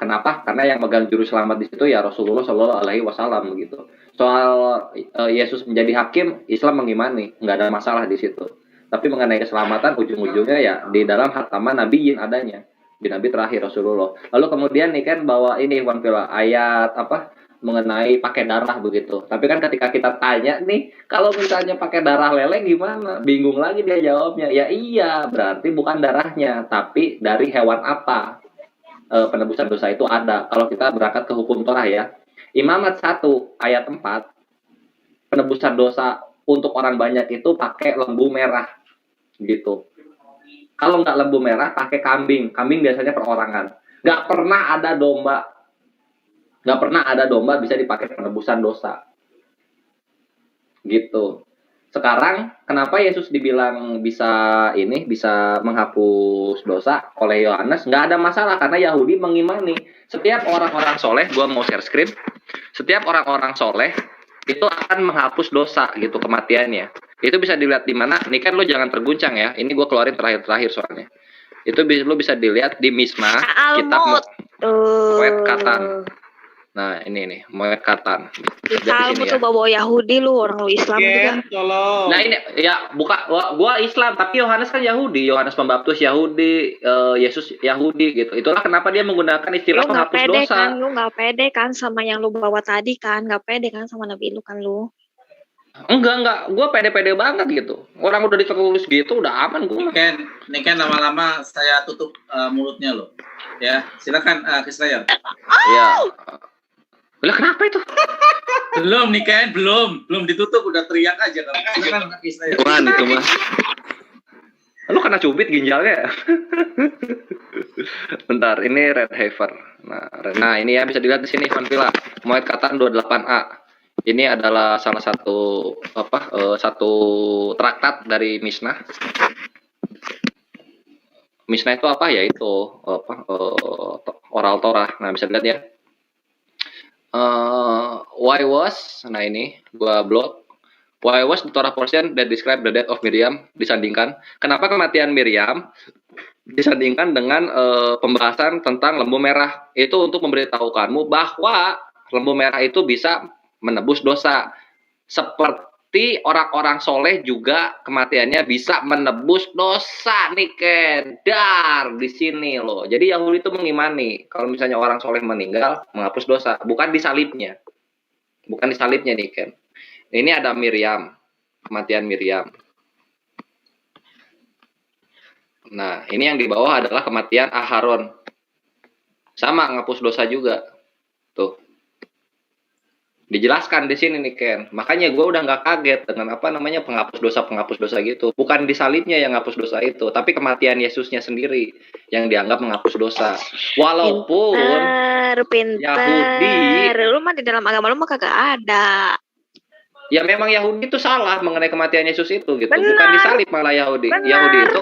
Kenapa? Karena yang megang juru selamat di situ ya Rasulullah Shallallahu Alaihi Wasallam begitu. Soal Yesus menjadi hakim, Islam mengimani, nggak ada masalah di situ. Tapi mengenai keselamatan ujung-ujungnya ya di dalam hataman Nabiyin adanya, di Nabi terakhir Rasulullah. Lalu kemudian nih kan bawa ini Ikhwan Fillah ayat apa mengenai pakai darah begitu. Tapi kan ketika kita tanya nih, kalau misalnya pakai darah lele gimana? Bingung lagi dia jawabnya. Ya iya, berarti bukan darahnya, tapi dari hewan apa? Penebusan dosa itu ada. Kalau kita berangkat ke hukum Torah ya. Imamat 1 ayat 4, penebusan dosa untuk orang banyak itu pakai lembu merah gitu. Kalau nggak lembu merah pakai kambing biasanya perorangan. Nggak pernah ada domba Nggak pernah ada domba bisa dipakai penebusan dosa. Gitu. Sekarang kenapa Yesus dibilang bisa menghapus dosa oleh Yohanes? Nggak ada masalah karena Yahudi mengimani. Setiap orang-orang soleh, gua mau share screen. Setiap orang-orang soleh itu akan menghapus dosa gitu kematiannya. Itu bisa dilihat di mana? Ini kan lo jangan terguncang ya. Ini gue keluarin terakhir soalnya. Itu lo bisa dilihat di Misma kitab Moed Katan. Nah, ini nih, Moed Katan.
Bisa lu tuh bawa Yahudi lu, orang lu Islam juga.
Nah, ini ya gua Islam, tapi Yohanes kan Yahudi, Yohanes Pembaptis Yahudi, Yesus Yahudi gitu. Itulah kenapa dia menggunakan istilah
Lu nggak
penghapus
pede
dosa.
kan, lu nggak pede kan sama yang lu bawa tadi kan, nggak pede kan sama Nabi lu kan lu.
Enggak, gua pede-pede banget gitu. Orang udah ditulis gitu, udah aman gua.
Ini kan lama-lama saya tutup mulutnya loh. Ya, silakan Kisrael.
Iya. Lah kenapa itu?
Belum nih Ken, belum ditutup udah teriak aja kan. Silakan Kisrael.
Tuhan itu mah. Lu kena cubit ginjalnya. Bentar, ini Red Heifer. Nah, ini ya bisa dilihat di sini Vanvilla. Moed Katan 28A. Ini adalah salah satu satu traktat dari Mishnah. Mishnah itu apa ya? Itu oral Torah. Nah, bisa dilihat ya. Why was, nah ini gua blog. Why was the Torah portion that describe the death of Miriam disandingkan? Kenapa kematian Miriam disandingkan dengan pembahasan tentang lembu merah? Itu untuk memberitahukanmu bahwa lembu merah itu bisa menebus dosa. Seperti orang-orang soleh juga kematiannya bisa menebus dosa nih Ken. Dar di sini loh. Jadi Yahudi itu mengimani kalau misalnya orang soleh meninggal menghapus dosa, bukan disalibnya. Bukan disalibnya nih Ken. Ini ada Miriam, kematian Miriam. Nah, ini yang di bawah adalah kematian Aharon. Sama ngapus dosa juga. Tuh. Dijelaskan di sini nih Ken. Makanya gue udah nggak kaget dengan penghapus dosa gitu. Bukan disalibnya yang ngapus dosa itu, tapi kematian Yesusnya sendiri yang dianggap menghapus dosa. Walaupun
Pinter.
Yahudi,
Lu mah di dalam agama lu mah kagak ada.
Ya memang Yahudi itu salah mengenai kematian Yesus itu gitu.
Benar.
Bukan disalib malah Yahudi.
Benar.
Yahudi itu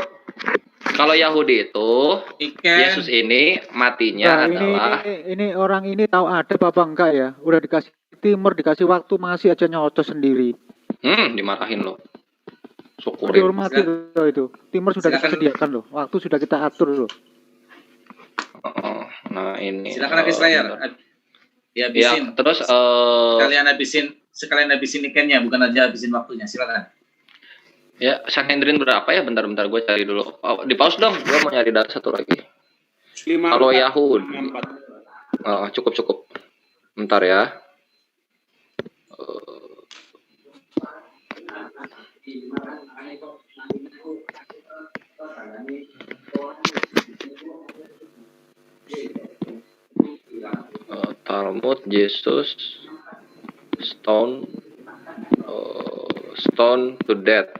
kalau Yahudi itu Yesus ini matinya adalah
ini orang ini tahu ada apa enggak ya? Udah dikasih timur, dikasih waktu masih aja nyocos sendiri.
Dimarahin loh. Syukurin.
Dihormati loh itu. Timur sudah kita sediakan loh. Waktu sudah kita atur loh.
Nah ini.
Silakan Kisrael. Dihabisin.
Ya, terus
sekalian habisin ikannya, bukan aja habisin waktunya. Silakan.
Ya, Sanhedrin berapa ya? Bentar gue cari dulu. Di pause dong, gue mau nyari data satu lagi. Kalau Yahudi. Cukup. Bentar ya. Talmud Jesus stone to death.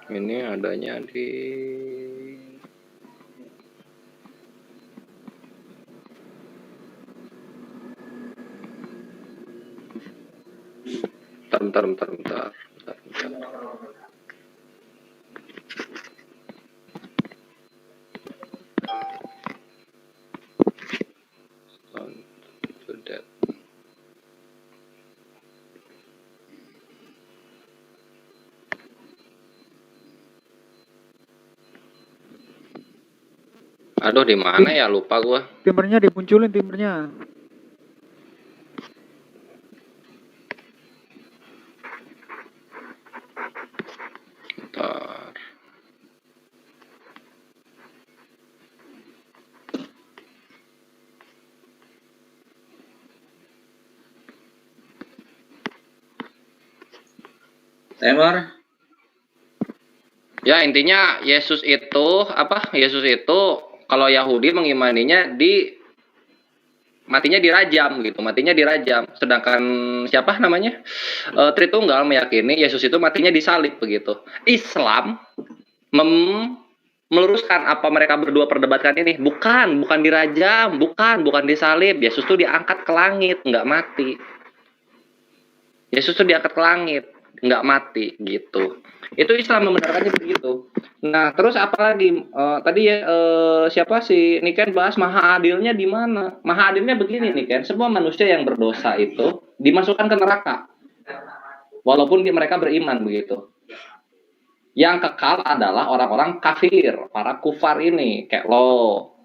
Ini adanya di bentar. Aduh, di mana ya? Lupa gua.
Timurnya dimunculin timurnya.
Bentar.
Timer.
Ya, intinya Yesus itu kalau Yahudi mengimaninya matinya dirajam gitu, sedangkan siapa namanya Tritunggal meyakini Yesus itu matinya disalib begitu. Islam meluruskan apa mereka berdua perdebatkan ini. Bukan dirajam, bukan disalib. Yesus tuh diangkat ke langit, nggak mati. Yesus tuh diangkat ke langit, nggak mati gitu. Itu Islam membenarkannya begitu. Nah, terus apa lagi? Tadi ya siapa sih Niken bahas maha adilnya di mana? Maha adilnya begini Niken, semua manusia yang berdosa itu dimasukkan ke neraka. Walaupun mereka beriman begitu. Yang kekal adalah orang-orang kafir, para kufar ini, kayak lo,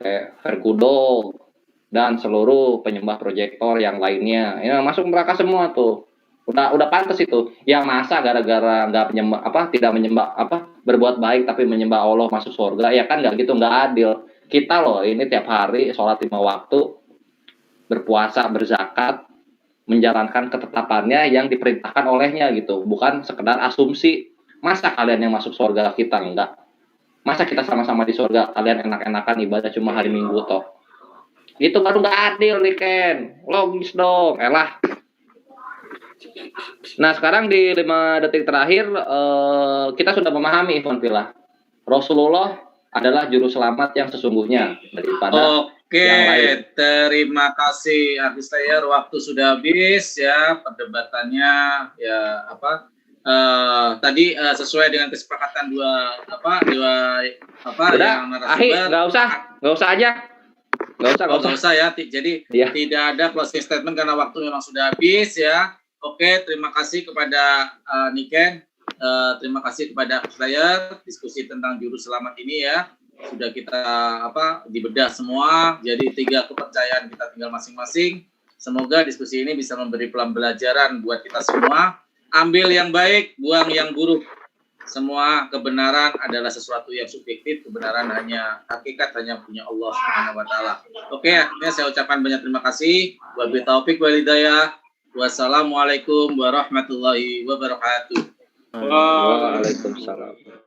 kayak Verkudo, dan seluruh penyembah proyektor yang lainnya. Ya, masuk neraka semua tuh. Udah pantas itu. Ya masa gara-gara nggak menyembah tidak menyembah berbuat baik tapi menyembah Allah masuk surga, ya kan nggak gitu, nggak adil. Kita loh ini tiap hari sholat 5 waktu, berpuasa, berzakat, menjalankan ketetapannya yang diperintahkan olehnya gitu, bukan sekedar asumsi. Masa kalian yang masuk surga, kita enggak? Masa kita sama-sama di surga, kalian enak-enakan ibadah cuma hari Minggu toh? Itu baru nggak adil nih Ken. Logis dong, elah. Nah sekarang di 5 detik terakhir kita sudah memahami Ivan Villa, Rasulullah adalah juru selamat yang sesungguhnya daripada yang lain.
Terima kasih artis Slayer, waktu sudah habis ya perdebatannya ya tadi sesuai dengan kesepakatan dua yang narasumber.
Nggak usah ya. Jadi tidak ada closing statement karena waktu memang sudah habis ya. Oke, terima kasih kepada Niken, terima kasih kepada Slayer, diskusi tentang juru selamat ini ya sudah kita dibedah semua. Jadi 3 kepercayaan kita tinggal masing-masing. Semoga diskusi ini bisa memberi pembelajaran buat kita semua. Ambil yang baik, buang yang buruk. Semua kebenaran adalah sesuatu yang subjektif, kebenaran hakikat hanya punya Allah Subhanahu wa taala. Oke, akhirnya saya ucapkan banyak terima kasih. Wabillahi taufik wal hidayah. Wassalamualaikum warahmatullahi wabarakatuh. Waalaikumsalam.